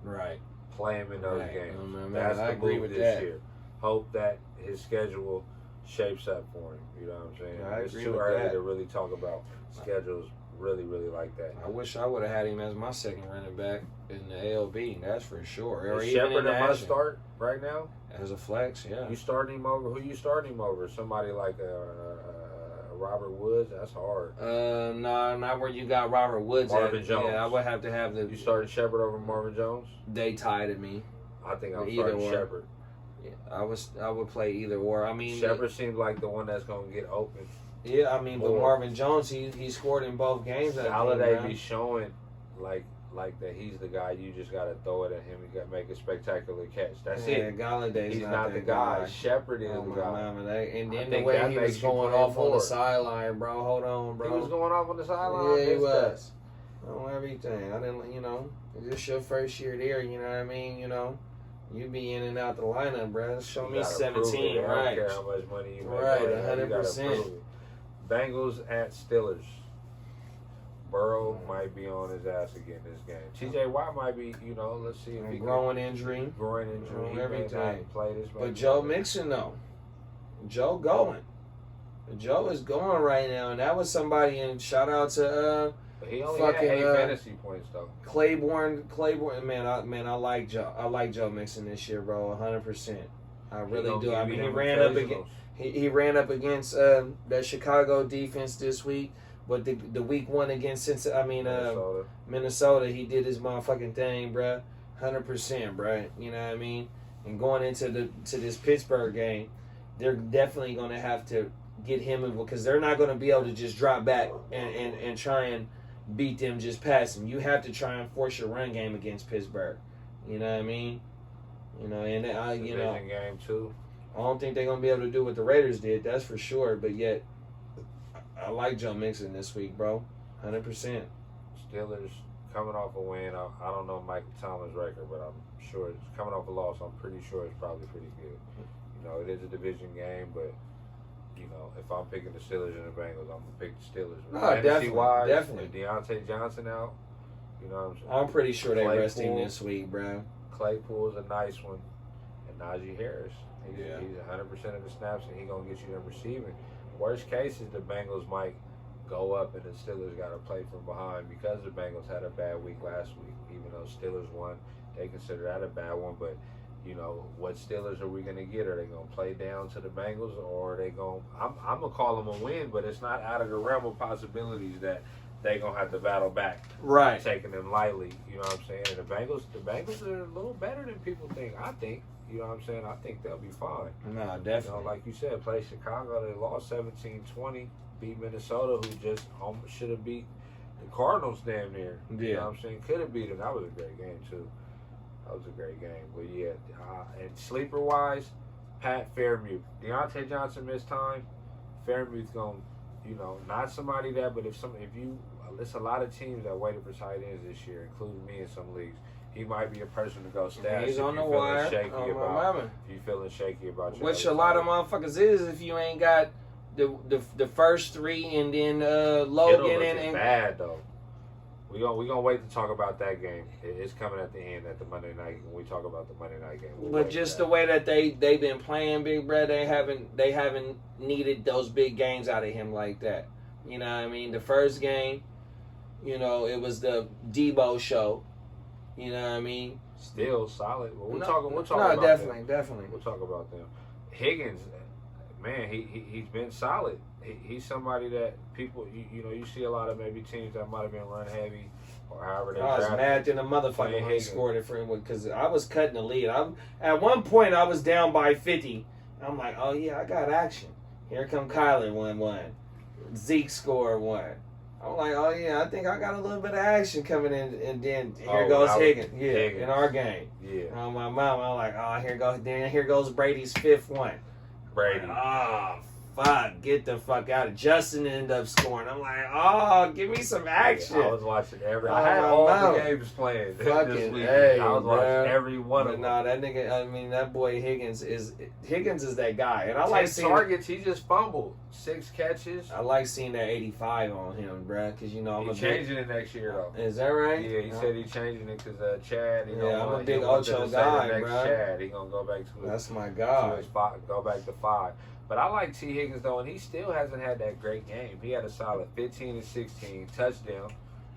Right. Play him in those games. That's the agree move with this that. year. Hope that his schedule shapes up for him. You know what I'm saying? I It's agree too with early that. to really talk about schedules really, really like that. I wish I would have had him as my second running back in the ALB. That's for sure. Or Is even Shepard in the a must action. start right now? As a flex, yeah. You starting him over? Who you starting him over? Somebody like Robert Woods? That's hard. No, not where you got Robert Woods Marvin at. Jones. Yeah, I would have to have the. You starting Shepard over Marvin Jones? They tied at me. I think I'm Either starting or. Shepard. Yeah, I would play either or. Shepard seems like the one that's going to get open. Yeah, but Marvin Jones, he scored in both games. Galladay be showing like that he's the guy. You just got to throw it at him. You got to make a spectacular catch. That's it. Galladay's He's not the guy. Shepard is the guy. And then the way he was going off on the sideline, bro. Hold on, bro. He was going off on the sideline. Yeah, he was. On everything. I didn't, it's your first year there. You know what I mean? You be in and out the lineup, bro. Show me 17, I right? don't care how much money you make. Right, You gotta 100%. prove it. Bengals at Steelers. Burrow might be on his ass again this game. TJ Watt might be, let's see if he growing injury. Growing injury. He may Everything. not play this. But Joe Mixon, though. Joe going. Joe is going right now. And that was somebody, and shout out to But he only Fucking, had 8 fantasy points though. Claiborne, man, I like Joe. I like Joe Mixon this year, bro. 100%. I really do. I mean, he ran up against. He ran up against that Chicago defense this week, but the week one against Minnesota, he did his motherfucking thing, bruh. 100%, bruh. You know what I mean? And going into this Pittsburgh game, they're definitely going to have to get him involved because they're not going to be able to just drop back and try and beat them just passing. You have to try and force your run game against Pittsburgh. You know what I mean? You know, and game too. I don't think they're gonna be able to do what the Raiders did. That's for sure. But yet, I like Joe Mixon this week, bro. 100%. Steelers coming off a win. I don't know Michael Thomas' record, but I'm sure it's coming off a loss. I'm pretty sure it's probably pretty good. You know, it is a division game, but you know, if I'm picking the Steelers and the Bengals, I'm gonna pick the Steelers. Definitely. Deontay Johnson out. You know what I'm saying? I'm pretty sure they rest him this week, bro. Claypool's a nice one, and Najee Harris. He's 100% of the snaps, and he's going to get you them receiving. Worst case is the Bengals might go up, and the Steelers got to play from behind because the Bengals had a bad week last week. Even though Steelers won, they consider that a bad one. But, you know, what Steelers are we going to get? Are they going to play down to the Bengals, or are they going to – I'm going to call them a win, but it's not out of the realm of possibilities that they're going to have to battle back. Right. Taking them lightly, you know what I'm saying? And the Bengals are a little better than people think, I think. You know what I'm saying? I think they'll be fine. No, definitely. You know, like you said, play Chicago. They lost 17-20. Beat Minnesota, who just should have beat the Cardinals damn near. Yeah. You know what I'm saying? Could have beat them. That was a great game, too. That was a great game. But, yeah, and sleeper-wise, Pat Fairmouth. Deontay Johnson missed time. Fairmouth's going to, you know, not somebody that, but there's a lot of teams that waited for tight ends this year, including me in some leagues. He might be a person to go stash. He's on the wire. If you feeling shaky about your which a lot of motherfuckers is if you ain't got the first three and then Logan and bad though. We gonna wait to talk about that game. It's coming at the end at the Monday night when we talk about the Monday night game. But just the way that they've been playing, Big Brad, they haven't needed those big games out of him like that. You know what I mean? The first game, you know, it was the Debo show. You know what I mean? Still solid. Well, we'll talk about definitely. We'll talk about them. Higgins, man, he's been solid. He's somebody that people, you know, you see a lot of maybe teams that might have been run heavy or however they I was mad than a motherfucker when he scored it for him because I was cutting the lead. At one point, I was down by 50. I'm like, oh, yeah, I got action. Here come Kyler 1-1. Zeke scored 1. I'm like, oh yeah, I think I got a little bit of action coming in, and then here goes Higgins. Yeah, Higgins. In our game. Yeah. My mom, I'm like, oh, here goes Brady's 5th one. Brady. Oh, fuck, get the fuck out. Justin ended up scoring. I'm like, oh, give me some action. I was watching I had all the games playing this week. I was watching every one of them. No, that nigga, I mean, that boy Higgins is that guy. And I like seeing targets, he just fumbled. 6 catches. I like seeing that 85 on him, bruh, because, you know, he's changing it next year, though. Is that right? Yeah, he said he's changing it because Chad, I'm a big Ocho guy, bruh. Chad, he going to go back to That's my guy. Go back to 5. But I like T. Higgins, though, and he still hasn't had that great game. He had a solid 15 and 16, touchdown,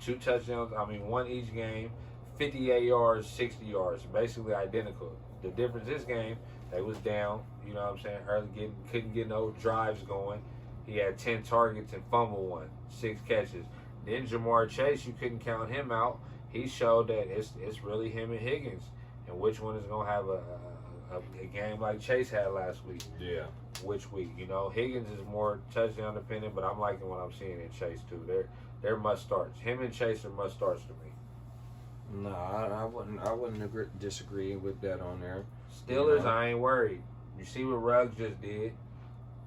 2 touchdowns, one each game, 58 yards, 60 yards, basically identical. The difference this game, they was down, you know what I'm saying, early couldn't get no drives going. He had 10 targets and fumbled 1, 6 catches. Then Jamar Chase, you couldn't count him out. He showed that it's really him and Higgins, and which one is going to have a game like Chase had last week. Yeah. Which week, you know, Higgins is more touchdown dependent, but I'm liking what I'm seeing in Chase too. They're must starts. Him and Chase are must starts to me. No, I wouldn't disagree with that on there. Steelers, you know? I ain't worried. You see what Ruggs just did.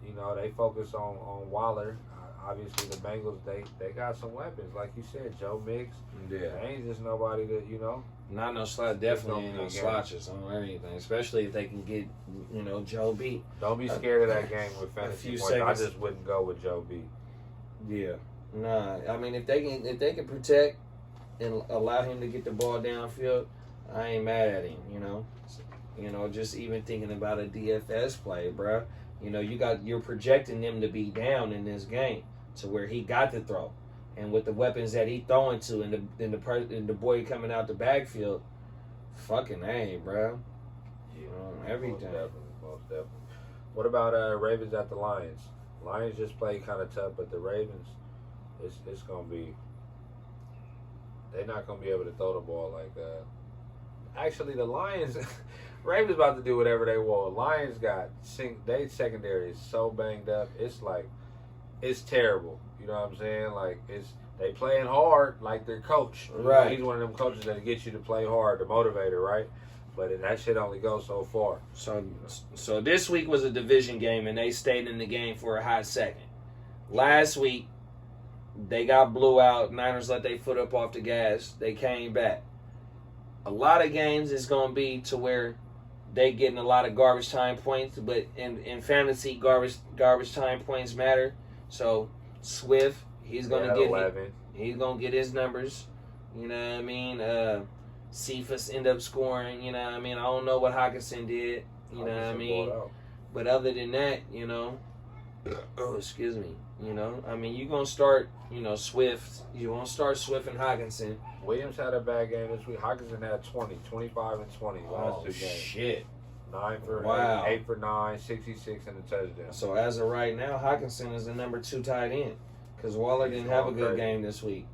You know, they focus on Waller. Obviously, the Bengals, they got some weapons, like you said, Joe Mix. Yeah, they ain't just nobody that, you know. Not no slouch. Definitely ain't no slouches on anything, especially if they can get, you know, Joe beat. Don't be scared of that game with fantasy points. Seconds. I just wouldn't go with Joe B. Yeah, nah. I mean, if they can protect and allow him to get the ball downfield, I ain't mad at him. You know, just even thinking about a DFS play, bruh. You know, you're projecting them to be down in this game to where he got to throw. and with the weapons that he throwing to, and the boy coming out the backfield, fucking A, bro. Yeah, Everything. Most definitely. What about Ravens at the Lions? Lions just played kind of tough, but the Ravens, it's gonna be. They're not gonna be able to throw the ball like. Actually, the Lions, Ravens about to do whatever they want. Lions they secondary is so banged up. It's like, it's terrible. You know what I'm saying? Like they playing hard like their coach. Right. He's one of them coaches that get you to play hard, the motivator, right? But that shit only goes so far. So this week was a division game, and they stayed in the game for a hot second. Last week, they got blew out. Niners let their foot up off the gas. They came back. A lot of games is going to be to where they getting a lot of garbage time points, but in fantasy, garbage time points matter. So Swift, he's going to get his numbers. You know what I mean? Cephas end up scoring. You know what I mean? I don't know what Hawkinson did. You know what I mean? But other than that, you know, excuse me. You know, I mean, you're going to start, Swift. You're going to start Swift and Hawkinson. Williams had a bad game this week. Hawkinson had 25 and 20 last 2 games. Shit. 9 for 8 for 9, 66 and a touchdown. So as of right now, Hawkinson is the number 2 tight end because Waller didn't have a good game this week.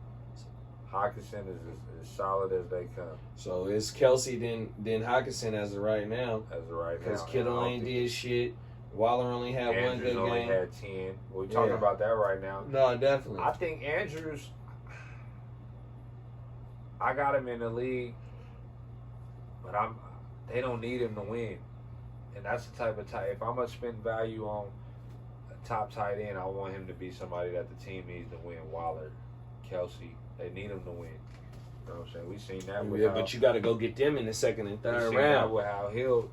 Hawkinson is as solid as they come. So it's Kelsey then Hawkinson as of right now. Because Kittle ain't did shit. Waller only had Andrews one good only game. had 10. We're talking about that right now. No, definitely. I think Andrews, I got him in the league, but they don't need him to win. And that's the type of if I'm going to spend value on a top tight end, I want him to be somebody that the team needs to win. Waller, Kelsey, they need him to win. You know what I'm saying? We've seen that with but you got to go get them in the second and third round. That with how Hill.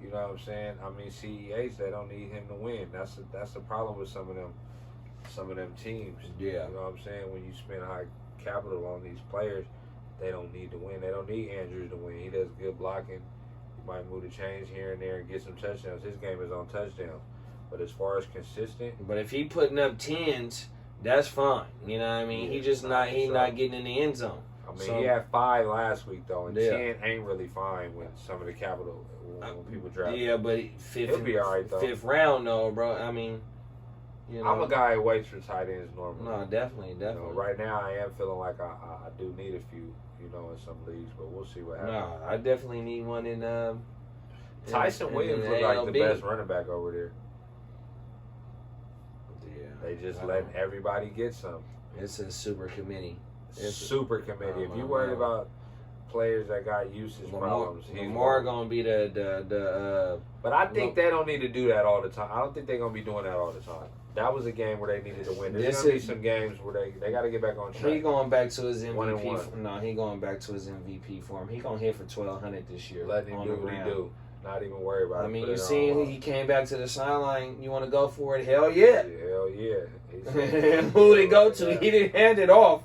You know what I'm saying? I mean, CEH, they don't need him to win. That's the problem with some of them teams. Yeah. You know what I'm saying? When you spend high capital on these players, they don't need to win. They don't need Andrews to win. He does good blocking. He might move the chains here and there and get some touchdowns. His game is on touchdowns. But as far as consistent, but if he putting up 10s, that's fine. You know what I mean? He just not getting in the end zone. I mean, he had 5 last week though, and 10 ain't really fine when some of the capital when people draft. Yeah, but he'll be all right though. 5th round though, bro. I mean, I'm a guy who waits for tight ends normally. No, definitely. Right now, I am feeling like I do need a few, in some leagues, but we'll see what happens. No, I definitely need one in. Tyson Williams looks like the best running back over there. Yeah, they just letting everybody get some. It's a super committee. Super committee. If you worried about players that got usage problems, Lamar gonna be the. But I think they don't need to do that all the time. I don't think they're gonna be doing that all the time. That was a game where they needed to win. There's gonna be some games where they got to get back on track. He going back to his MVP. 1-1. No, he going back to his MVP form. He gonna hit for 1,200 this year. Let him do what he do. Not even worry about it. I mean, you see, he came back to the sideline. You want to go for it? Hell yeah. Hell yeah. Who did he go to? He didn't hand it off.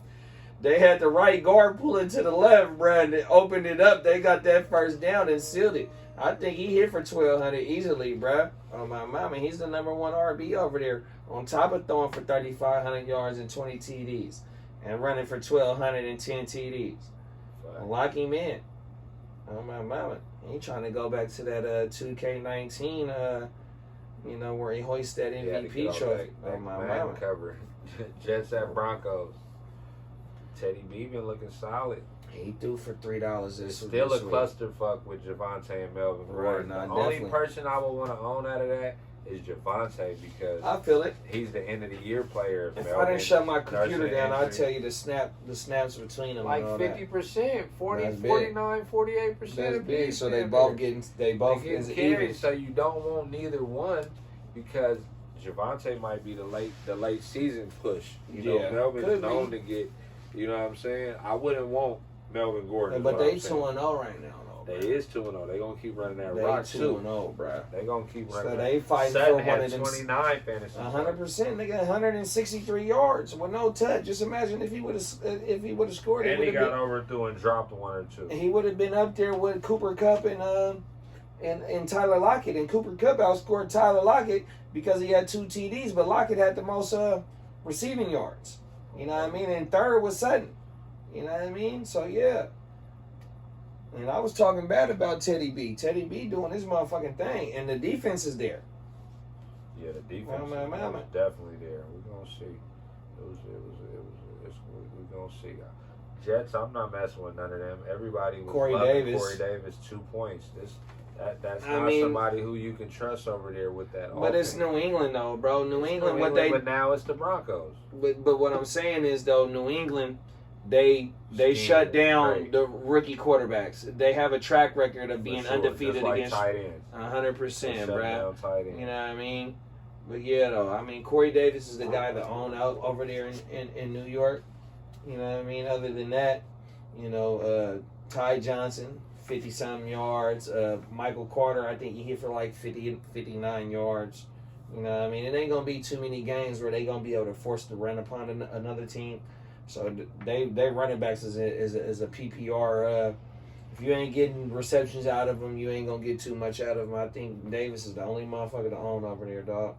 They had the right guard pulling to the left, bro, and they opened it up. They got that first down and sealed it. I think he hit for 1,200 easily, bro. Oh, my mama. He's the number 1 RB over there, on top of throwing for 3,500 yards and 20 TDs and running for 1,210 TDs. Lock him in. Oh, my mama. He trying to go back to that 2K19, where he hoists that MVP trophy. Oh, my mama. Cover. Jets at Broncos. Teddy B been looking solid. He threw for $3 this week. Still a clusterfuck with Javonte and Melvin Gordon. Right, the only person I would want to own out of that is Javonte because I feel it. He's the end of the year player. If I didn't shut my computer down, I'd tell you the snaps between them. Like 50%, 40, 49, 48%. That's big. So they both is even. So you don't want neither one because Javonte might be the late season push. Melvin's known to get. You know what I'm saying? I wouldn't want Melvin Gordon. But they 2-0 right now, though. They is 2-0. They gonna keep running that rock too. They 2-0, bro. They gonna keep running. So they fighting for one of them. 29 fantasy. 100%. They got 163 yards with no touch. Just imagine if he would have scored. And he got overthrew and dropped 1 or 2. He would have been up there with Cooper Kupp and Tyler Lockett. And Cooper Kupp outscored Tyler Lockett because he had 2 TDs, but Lockett had the most receiving yards. You know what I mean? And third was Sutton. You know what I mean? So, yeah. And I was talking bad about Teddy B. Teddy B doing his motherfucking thing. And the defense is there. Yeah, the defense is definitely there. We're going to see. We're going to see. Jets, I'm not messing with none of them. Everybody was Corey loving Davis. Corey Davis, 2 points. That's not somebody who you can trust over there with that offense. But it's New England, though, bro. New England, but now it's the Broncos. But what I'm saying is, though, New England, they shut down the rookie quarterbacks. They have a track record of being undefeated just like against tight ends. 100%, bro. Tight ends. You know what I mean? But yeah, though, I mean, Corey Davis is the guy that owned out over there in New York. You know what I mean? Other than that, you know, Ty Johnson, 50-something yards. Michael Carter, I think he hit for like 59 yards. You know what I mean? It ain't going to be too many games where they going to be able to force the run upon another team. So they running backs is a PPR. If you ain't getting receptions out of them, you ain't going to get too much out of them. I think Davis is the only motherfucker to own over there, dog.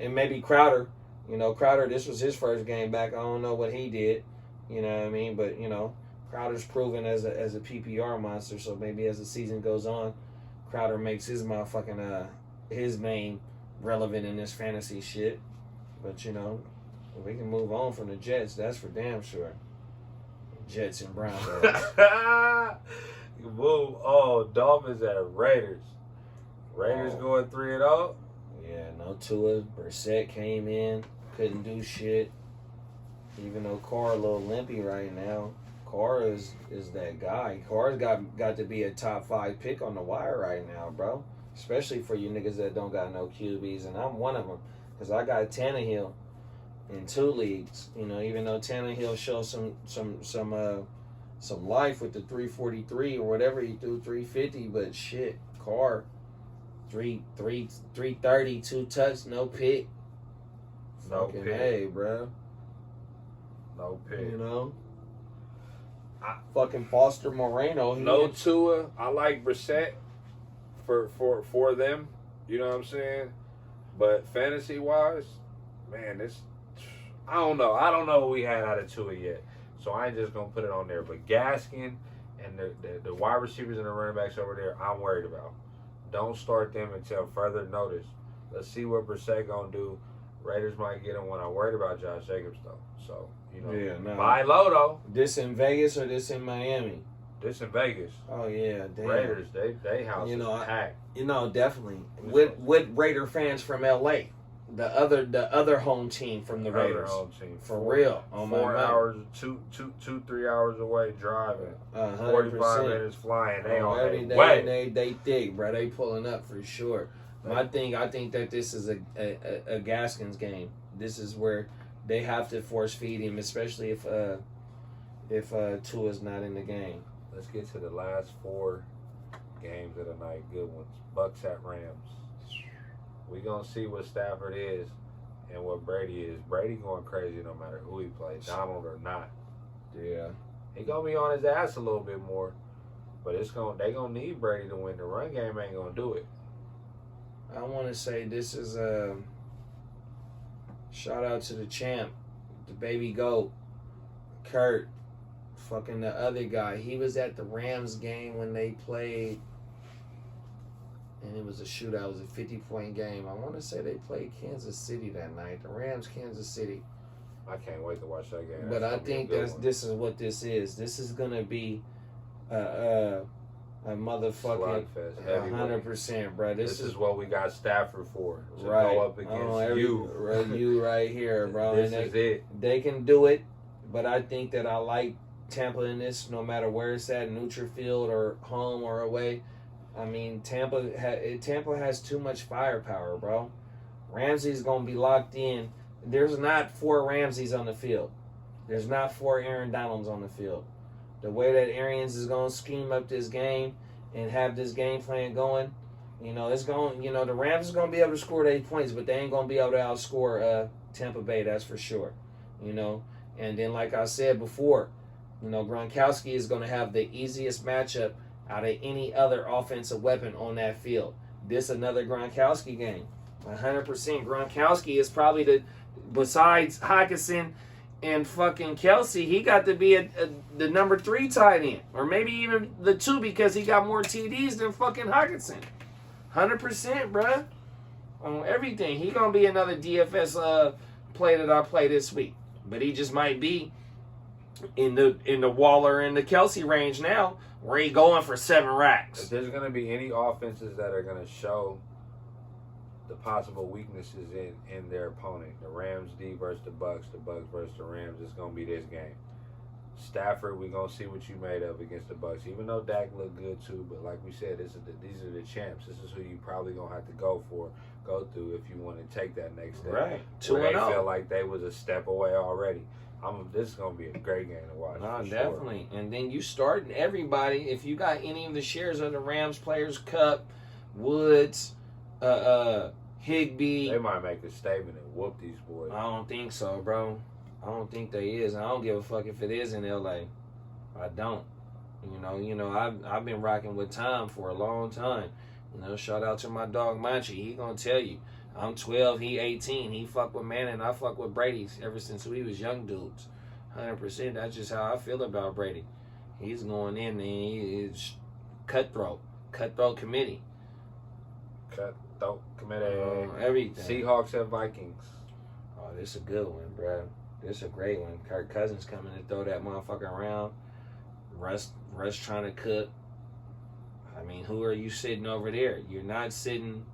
And maybe Crowder. You know, Crowder, this was his first game back. I don't know what he did. You know what I mean? But, you know, Crowder's proven as a PPR monster. So maybe as the season goes on, Crowder makes his motherfucking his name relevant in this fantasy shit. But, you know, we can move on from the Jets. That's for damn sure. Jets and Broncos. Move. Oh, Dolphins at Raiders. Raiders going 3-0. Yeah, no Tua. Brissett came in, couldn't do shit. Even though Carr a little limpy right now, Carr is that guy. Carr's got to be a top 5 pick on the wire right now, bro. Especially for you niggas that don't got no QBs, and I'm one of them, because I got Tannehill in 2 leagues. You know, even though Tannehill showed some life with the 343 or whatever he threw, 350, but shit, Carr, 330, 2 touch, no pick. No Fucking pick. hey, bro. No pick. You know? Fucking Foster Moreno. No Tua. I like Brissett for them. You know what I'm saying? But fantasy wise, man, I don't know. I don't know what we had out of Tua yet. So I ain't just gonna put it on there. But Gaskin and the wide receivers and the running backs over there, I'm worried about. Don't start them until further notice. Let's see what Brissett gonna do. Raiders might get him when I'm worried about Josh Jacobs though. So, you know, buy low though. This in Vegas or this in Miami? This in Vegas. Oh yeah, damn. Raiders, they house is packed. You know, definitely. With Raider fans from LA. The other home team from the Raiders. Home team. For real. 4 hours, 3 hours away driving. 45 minutes flying. They on every their day. way. They thick, bro. They pulling up for sure. I think that this is a Gaskins game. This is where they have to force feed him, especially if Tua's not in the game. Let's get to the last 4 games of the night. Good ones. Bucks at Rams. We gonna see what Stafford is and what Brady is. Brady going crazy no matter who he plays, Donald or not. Yeah. He gonna be on his ass a little bit more, but they gonna need Brady to win. The run game ain't gonna do it. I want to say this is a shout out to the champ, the baby goat, Kurt, fucking the other guy. He was at the Rams game when they played, and it was a shootout. It was a 50-point game. I want to say they played Kansas City that night. The Rams, Kansas City. I can't wait to watch that game. But I think this is what this is. This is gonna be a motherfucking 100%, bro. This is what we got Stafford for. To right. go up against you. You right here, bro. This is it. They can do it, but I think that I like Tampa in this, no matter where it's at, neutral field or home or away. I mean, Tampa has too much firepower, bro. Ramsey's gonna be locked in. There's not 4 Ramseys on the field. There's not 4 Aaron Donalds on the field. The way that Arians is going to scheme up this game and have this game plan going, the Rams is going to be able to score 8 points, but they ain't going to be able to outscore Tampa Bay, that's for sure. And then like I said before, Gronkowski is going to have the easiest matchup out of any other offensive weapon on that field. This another Gronkowski game. 100%. Gronkowski is probably besides Hawkinson and fucking Kelsey, he got to be the number 3 tight end. Or maybe even the 2 because he got more TDs than fucking Hockenson. 100%, bruh. On everything. He going to be another DFS play that I play this week. But he just might be in the Waller and the Kelsey range now where he going for 7 racks. If there's going to be any offenses that are going to show the possible weaknesses in their opponent, the Rams D versus the Bucks versus the Rams, it's going to be this game. Stafford, we're going to see what you made of against the Bucks. Even though Dak looked good too, but like we said, these are the champs. This is who you probably going to have to go through if you want to take that next step. Right. 2-0. They feel like they was a step away already. This is going to be a great game to watch. No, for definitely. Sure. And then you starting everybody. If you got any of the shares of the Rams players, Cup, Woods, Higbee. They might make a statement and whoop these boys. I don't think so, bro. I don't think they is. I don't give a fuck if it is in LA. I don't. You know, I've been rocking with Tom for a long time. Shout out to my dog Manchi. He gonna tell you. I'm 12, he 18. He fuck with Manning, I fuck with Brady ever since we was young dudes. 100%. That's just how I feel about Brady. He's going in and he's cutthroat committee. Cutthroat committee. Everything. Seahawks and Vikings. Oh, this is a good one, bro. This is a great one. Kirk Cousins coming to throw that motherfucker around. Russ trying to cook. I mean, who are you sitting over there? You're not sitting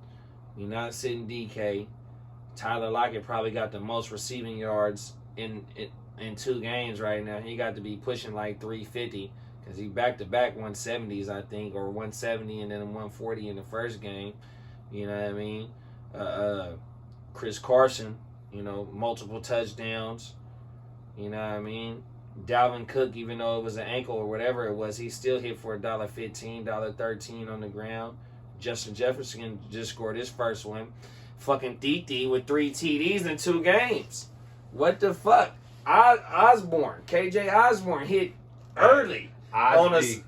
DK. Tyler Lockett probably got the most receiving yards in 2 games right now. He got to be pushing like 350 because he back-to-back 170s, I think, or 170 and then 140 in the first game. You know what I mean? Chris Carson, multiple touchdowns. You know what I mean? Dalvin Cook, even though it was an ankle or whatever it was, he still hit for $1.15, $1.13 on the ground. Justin Jefferson just scored his first one. Fucking Titi with 3 TDs in 2 games. What the fuck? KJ Osborne hit early on the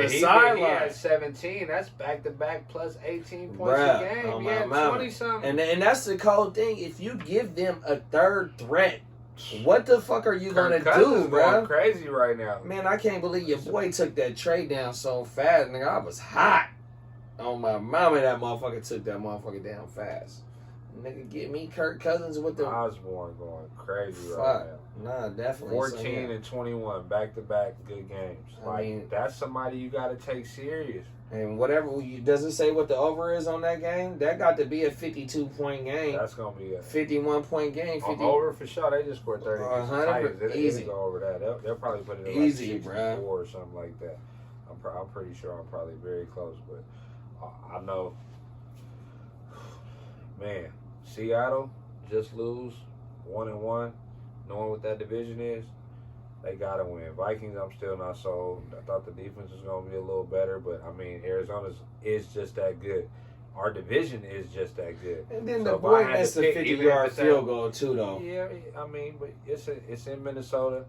sideline. He had 17. That's back-to-back plus 18 points a game. He had 20-something. And that's the cold thing. If you give them a third threat, what the fuck are you going to do, bro? Going crazy right now. Man, I can't believe your boy took that trade down so fast. Nigga, I was hot. On my mama, that motherfucker took that motherfucker down fast. Nigga, get me Kirk Cousins with the Osborne going crazy right now. Nah, definitely. 14 and 21, back-to-back good games. I mean, that's somebody you got to take serious. And whatever, does it say what the over is on that game? That got to be a 52-point game. That's going to be a 51-point game. Over for sure. They just scored 30 against the Titans. Easy. It'll go over that. They'll probably put it in easy, like 64 or something like that. I'm pretty sure I'm probably very close, but I know. Man, Seattle just lose 1-1, knowing what that division is. They got to win. Vikings, I'm still not sold. I thought the defense was going to be a little better, but, I mean, Arizona is just that good. Our division is just that good. And then the boy missed a 50-yard field goal, too, though. Yeah, I mean, but it's in Minnesota.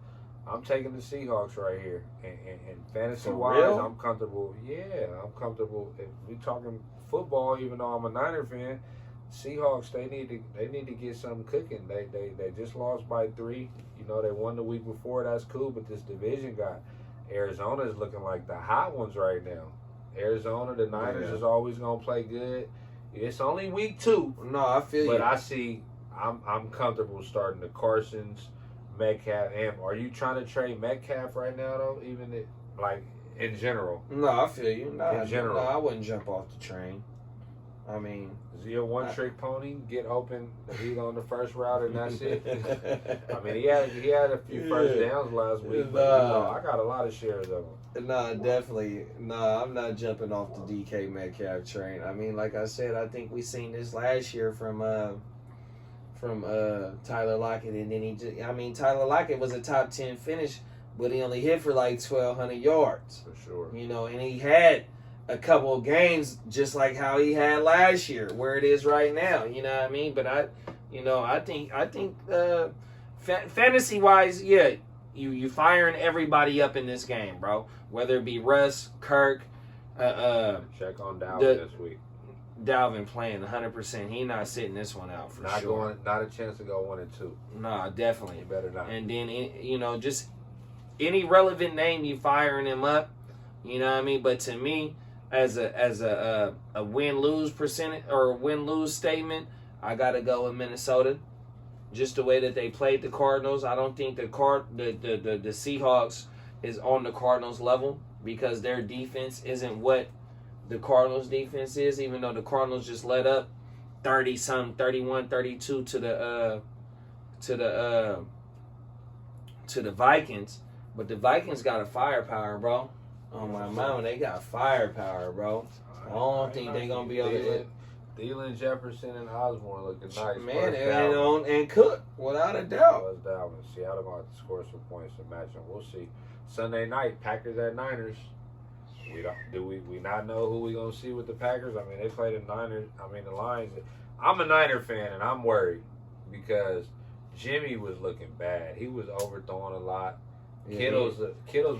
I'm taking the Seahawks right here. And fantasy-wise, I'm comfortable. Yeah, I'm comfortable. If we talking football, even though I'm a Niner fan, Seahawks, they need to get something cooking. They just lost by 3. They won the week before. That's cool, but this division got Arizona is looking like the hot ones right now. Arizona, the Niners is always gonna play good. It's only week 2. No, I feel you. But I'm comfortable starting the Carsons, Metcalf. And are you trying to trade Metcalf right now though? Even in general. No, I feel you. In general, I wouldn't jump off the train. I mean, is he a one-trick pony? Get open, he's on the first route, and that's it. I mean, he had a few first downs last week, but I got a lot of shares of him. Nah, definitely. Nah, I'm not jumping off the DK Metcalf train. I mean, like I said, I think we seen this last year from Tyler Lockett, and then Tyler Lockett was a top 10 finish, but he only hit for like 1,200 yards. For sure. And he had a couple of games just like how he had last year, where it is right now. You know what I mean? But I think fantasy wise, yeah, you firing everybody up in this game, bro. Whether it be Russ, Kirk, check on Dalvin this week. Dalvin playing 100%. He not sitting this one out for sure. Not a chance to go 1-2. Nah, definitely. You better not. And then, you know, just any relevant name, you firing him up. You know what I mean? But to me, as a win-lose percentage or win-lose statement, I got to go with Minnesota. Just the way that they played the Cardinals. I don't think the Seahawks is on the Cardinals level because their defense isn't what the Cardinals defense is, even though the Cardinals just let up 31, 32 to the Vikings. But the Vikings got a firepower, bro. Oh my mama, they got firepower, bro. I don't think they're gonna be able to. Thielen, Jefferson, and Osborne looking nice. Man, and Cook, without a doubt. Was Dalvin. Seattle going to have to score some points to match them. We'll see. Sunday night, Packers at Niners. We not know who we gonna see with the Packers? I mean, they play the Lions. I'm a Niner fan, and I'm worried because Jimmy was looking bad. He was overthrowing a lot. Kittle's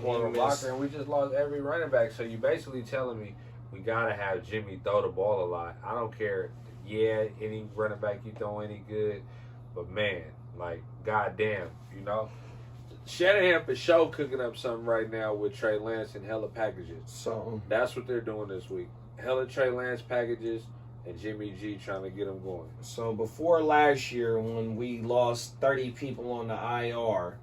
one of the blocker, and we just lost every running back. So you basically telling me we gotta have Jimmy throw the ball a lot. I don't care. Yeah, any running back you throw any good, but man, like goddamn, you know. Shanahan for sure cooking up something right now with Trey Lance and hella packages. So that's what they're doing this week. Hella Trey Lance packages and Jimmy G trying to get them going. So before last year when we lost 30 people on the IR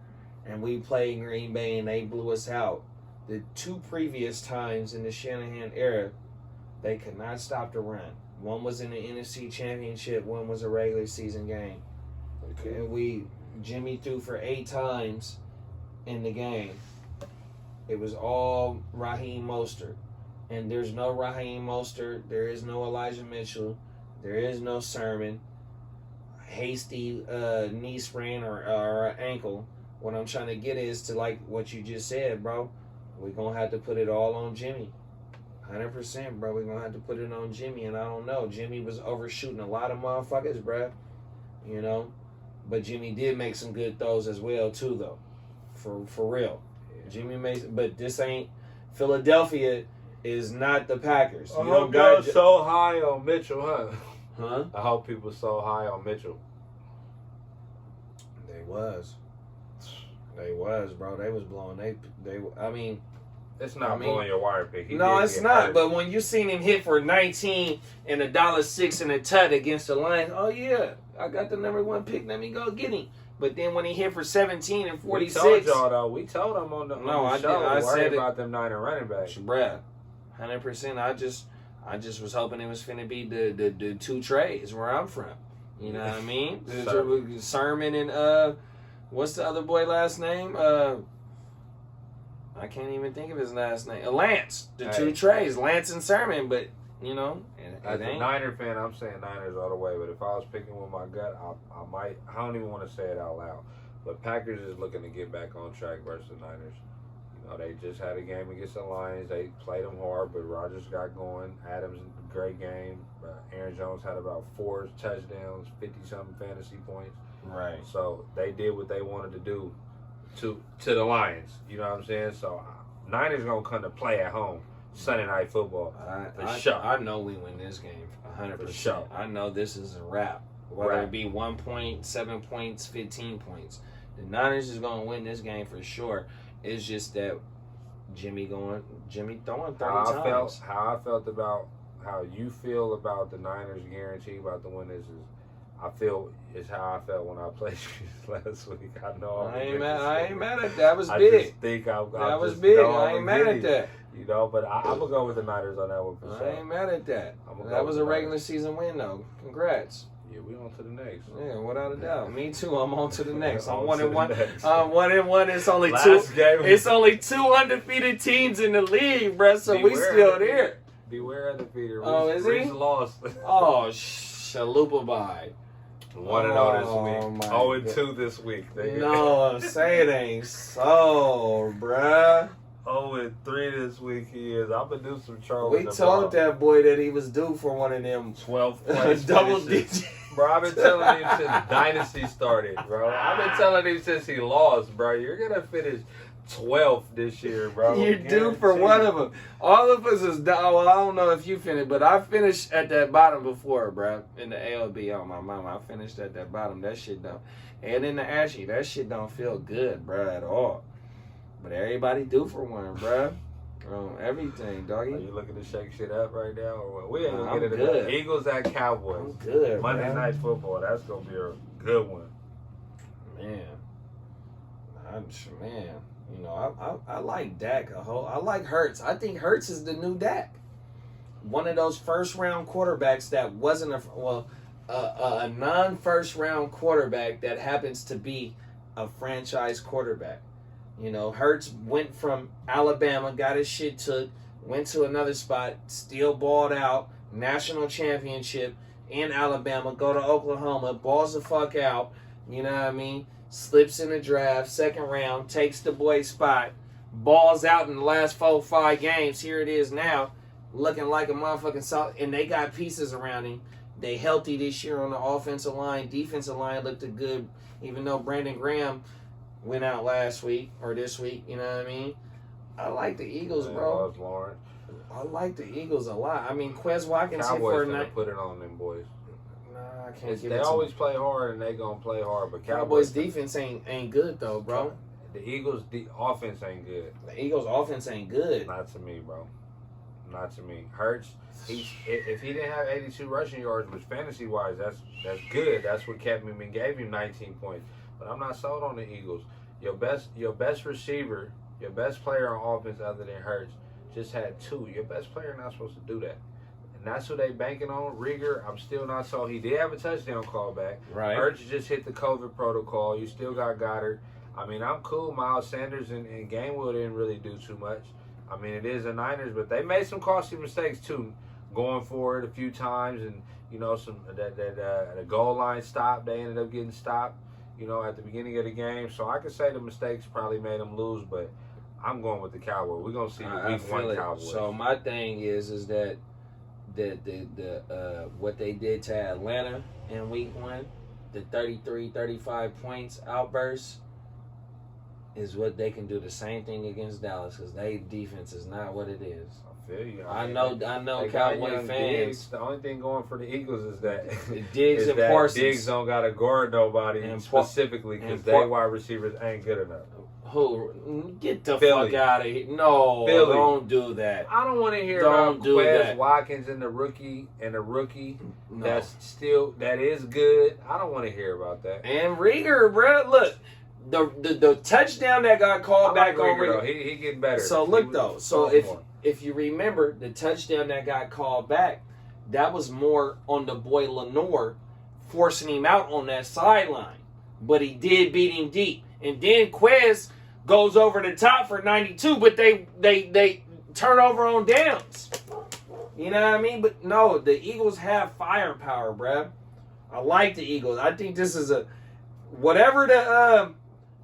and we played Green Bay and they blew us out, the two previous times in the Shanahan era, they could not stop the run. One was in the NFC Championship, one was a regular season game. Okay. And Jimmy threw for 8 times in the game. It was all Raheem Mostert. And there's no Raheem Mostert. There is no Elijah Mitchell. There is no Sermon. Hasty knee sprain or ankle. What I'm trying to get is to like what you just said, bro. We're going to have to put it all on Jimmy. 100%, bro. We're going to have to put it on Jimmy. And I don't know. Jimmy was overshooting a lot of motherfuckers, bro. You know? But Jimmy did make some good throws as well, too, though. For real. Yeah. Jimmy makes, but this ain't, Philadelphia is not the Packers. I hope y'all so high on Mitchell, huh? Huh? I hope people so high on Mitchell. They was, bro. They was blowing. I mean, it's not blowing your wire pick. No, it's not. Hurt. But when you seen him hit for 19 and $1.06 and a tut against the Lions, oh yeah, I got the number 1 pick. Let me go get him. But then when he hit for 17 and 46, we told y'all though. We told him on the show. I said about them Niner running backs, bruh. 100%. I just was hoping it was finna be the 2 trades where I'm from. You know what I mean? Sermon and what's the other boy last name? I can't even think of his last name. Lance. The 2 trades, Lance and Sermon. But you know, as a Niner fan, I'm saying Niners all the way. But if I was picking with my gut, I might. I don't even want to say it out loud. But Packers is looking to get back on track versus the Niners. You know, they just had a game against the Lions. They played them hard, but Rodgers got going. Adams, great game. Aaron Jones had about 4 touchdowns, 50-something fantasy points. Right. So they did what they wanted to do to the Lions. You know what I'm saying? So Niners gonna come to play at home Sunday Night Football. I know we win this game 100%. Sure. I know this is a wrap. Whether it be 1 point, 7 points, 15 points, the Niners is gonna win this game for sure. It's just that Jimmy throwing 30 times. How I felt about how you feel about the Niners guarantee about the win is I feel is how I felt when I played last week. I know I ain't mad at that. That was big. I just think that was big. I ain't mad at that. You know, but I'm gonna go with the Niners on that one for sure. I ain't mad at that. That was a regular season win though. Congrats. Yeah, we on to the next. Yeah, without a doubt. Me too. I'm on to the next. I'm 1-1. Next. 1-1. It's only Last 2. Game. It's only 2 undefeated teams in the league, bruh. So we still there. Beware of the defeater. Oh, is he? Reese lost. Oh, shalupa bye. 1-0 this week. 0-2 this week. No, say it ain't so, bruh. 0-3 this week he is. I'm gonna do some trolling. We told that boy that he was due for one of them 12 points. double digits. Bro, I've been telling him since Dynasty started, bro. I've been telling him since he lost, bro. You're gonna finish 12th this year, bro. You're due for one of them. All of us is down. Well, I don't know if you finished, but I finished at that bottom before, bro. In the ALB, on my mama, I finished at that bottom. That shit don't. And in the Ashy, that shit don't feel good, bro, at all. But everybody due for one, bro. Everything, doggy. Are you looking to shake shit up right now, or what? We ain't Nah, gonna get I'm into good. that. Eagles at Cowboys. I'm good, Monday bro. Night Football. That's gonna be a good one. Man, man, you know, I like Dak a whole. I like Hurts. I think Hurts is the new Dak. One of those first round quarterbacks that wasn't a non first round quarterback that happens to be a franchise quarterback. You know, Hurts went from Alabama, got his shit took, went to another spot, still balled out, national championship in Alabama, go to Oklahoma, balls the fuck out, you know what I mean? Slips in the draft, second round, takes the boy's spot, balls out in the last 4-5 games. Here it is now, looking like a motherfucking solid, and they got pieces around him. They healthy this year on the offensive line. Defensive line looked good, even though Brandon Graham went out last week or this week, you know what I mean? I like the Eagles, bro. Lawrence. I like the Eagles a lot. I mean, Quez Watkins hit for Cowboys a gonna night. put it on them boys. Nah, I can't give They it to always them. play hard and they gonna play hard, but Cowboys defense ain't good though, bro. The Eagles offense ain't good. The Eagles offense ain't good. Not to me, bro. Not to me. Hurts. If he didn't have 82 rushing yards, which fantasy wise, that's good. That's what kept him and gave him 19 points. But I'm not sold on the Eagles. Your best receiver, your best player on offense other than Hurts, just had 2. Your best player not supposed to do that. And that's who they banking on. Rieger, I'm still not sold. He did have a touchdown call back. Right. Hurts just hit the COVID protocol. You still got Goddard. I mean, I'm cool. Miles Sanders and Gainwell didn't really do too much. I mean, it is the Niners, but they made some costly mistakes too, going for it a few times, and you know, the goal line stop. They ended up getting stopped, you know, at the beginning of the game. So I could say the mistakes probably made them lose, but I'm going with the Cowboys. We're gonna see the week one Cowboys. So my thing is that the what they did to Atlanta in week 1, the 33, 35 points outburst, is what they can do the same thing against Dallas, because their defense is not what it is. I feel you. I know Cowboy fans. Diggs. The only thing going for the Eagles is that Diggs and Parsons. Diggs don't got to guard nobody And specifically because their wide receivers ain't good enough. Who? Get the Philly. fuck out of here. No, Philly. Don't do that. I don't want to hear Don't about do Quez that. Watkins and the rookie No. that is good. I don't want to hear about that. And Rieger, bro, look, the touchdown that got called back on Rieger, though. Rieger. He getting better. So look though, so more. if you remember the touchdown that got called back, that was more on the boy Lenore forcing him out on that sideline, but he did beat him deep, and then Quez goes over the top for 92, but they turn over on downs. You know what I mean? But no, the Eagles have firepower, bruh. I like the Eagles. I think this is a whatever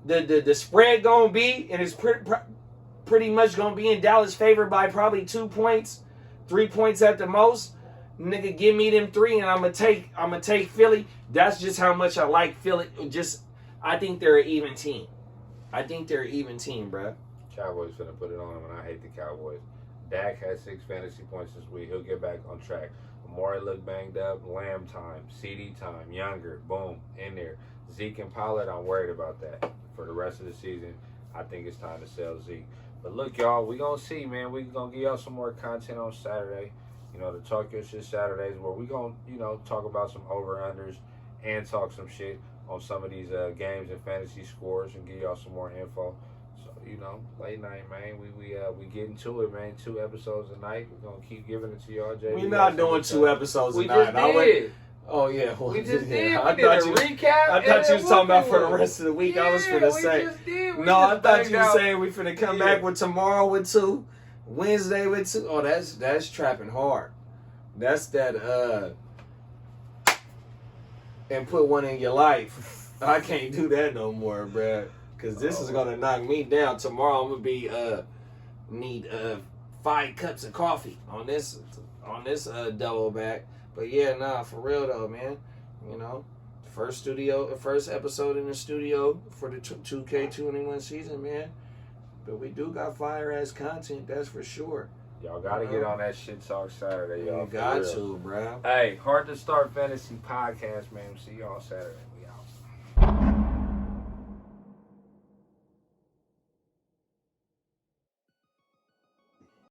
the spread gonna be, and it's pretty much gonna be in Dallas' favor by probably 2 points, 3 points at the most. Nigga, give me them 3, and I'm gonna take Philly. That's just how much I like Philly. I think they're an even team. Bruh. Cowboys finna put it on him, and I hate the Cowboys. Dak had 6 fantasy points this week. He'll get back on track. Amari looked banged up. Lamb time, CD time, Younger, boom, in there. Zeke and Pollard, I'm worried about that for the rest of the season. I think it's time to sell Zeke. But look, y'all, we gonna see, man. We gonna give y'all some more content on Saturday. You know, the Talk Your Shit Saturdays, where we gonna, you know, talk about some over-unders and talk some shit on some of these games and fantasy scores and give y'all some more info. So, you know, late night, man. We getting to it, man. 2 episodes a night. We're gonna keep giving it to y'all, JD. We're not doing 2 episodes a We night. just did. Oh yeah, well, We just did. I We did thought a you. recap. I thought you was talking about for the rest of the week. I was finna say. No, I thought you were saying we finna come back with tomorrow with 2, Wednesday with 2. Oh, that's trapping hard. That's that and put one in your life. I can't do that no more, bruh. Cause this is gonna knock me down. Tomorrow I'm gonna be need 5 cups of coffee on this double back. But yeah, nah, for real though, man. You know, first episode in the studio for the 2K21 season, man. But we do got fire ass content, that's for sure. Y'all gotta get on that shit talk Saturday, y'all. You got to, bro. Hey, Heart to Start Fantasy Podcast, man. See y'all Saturday.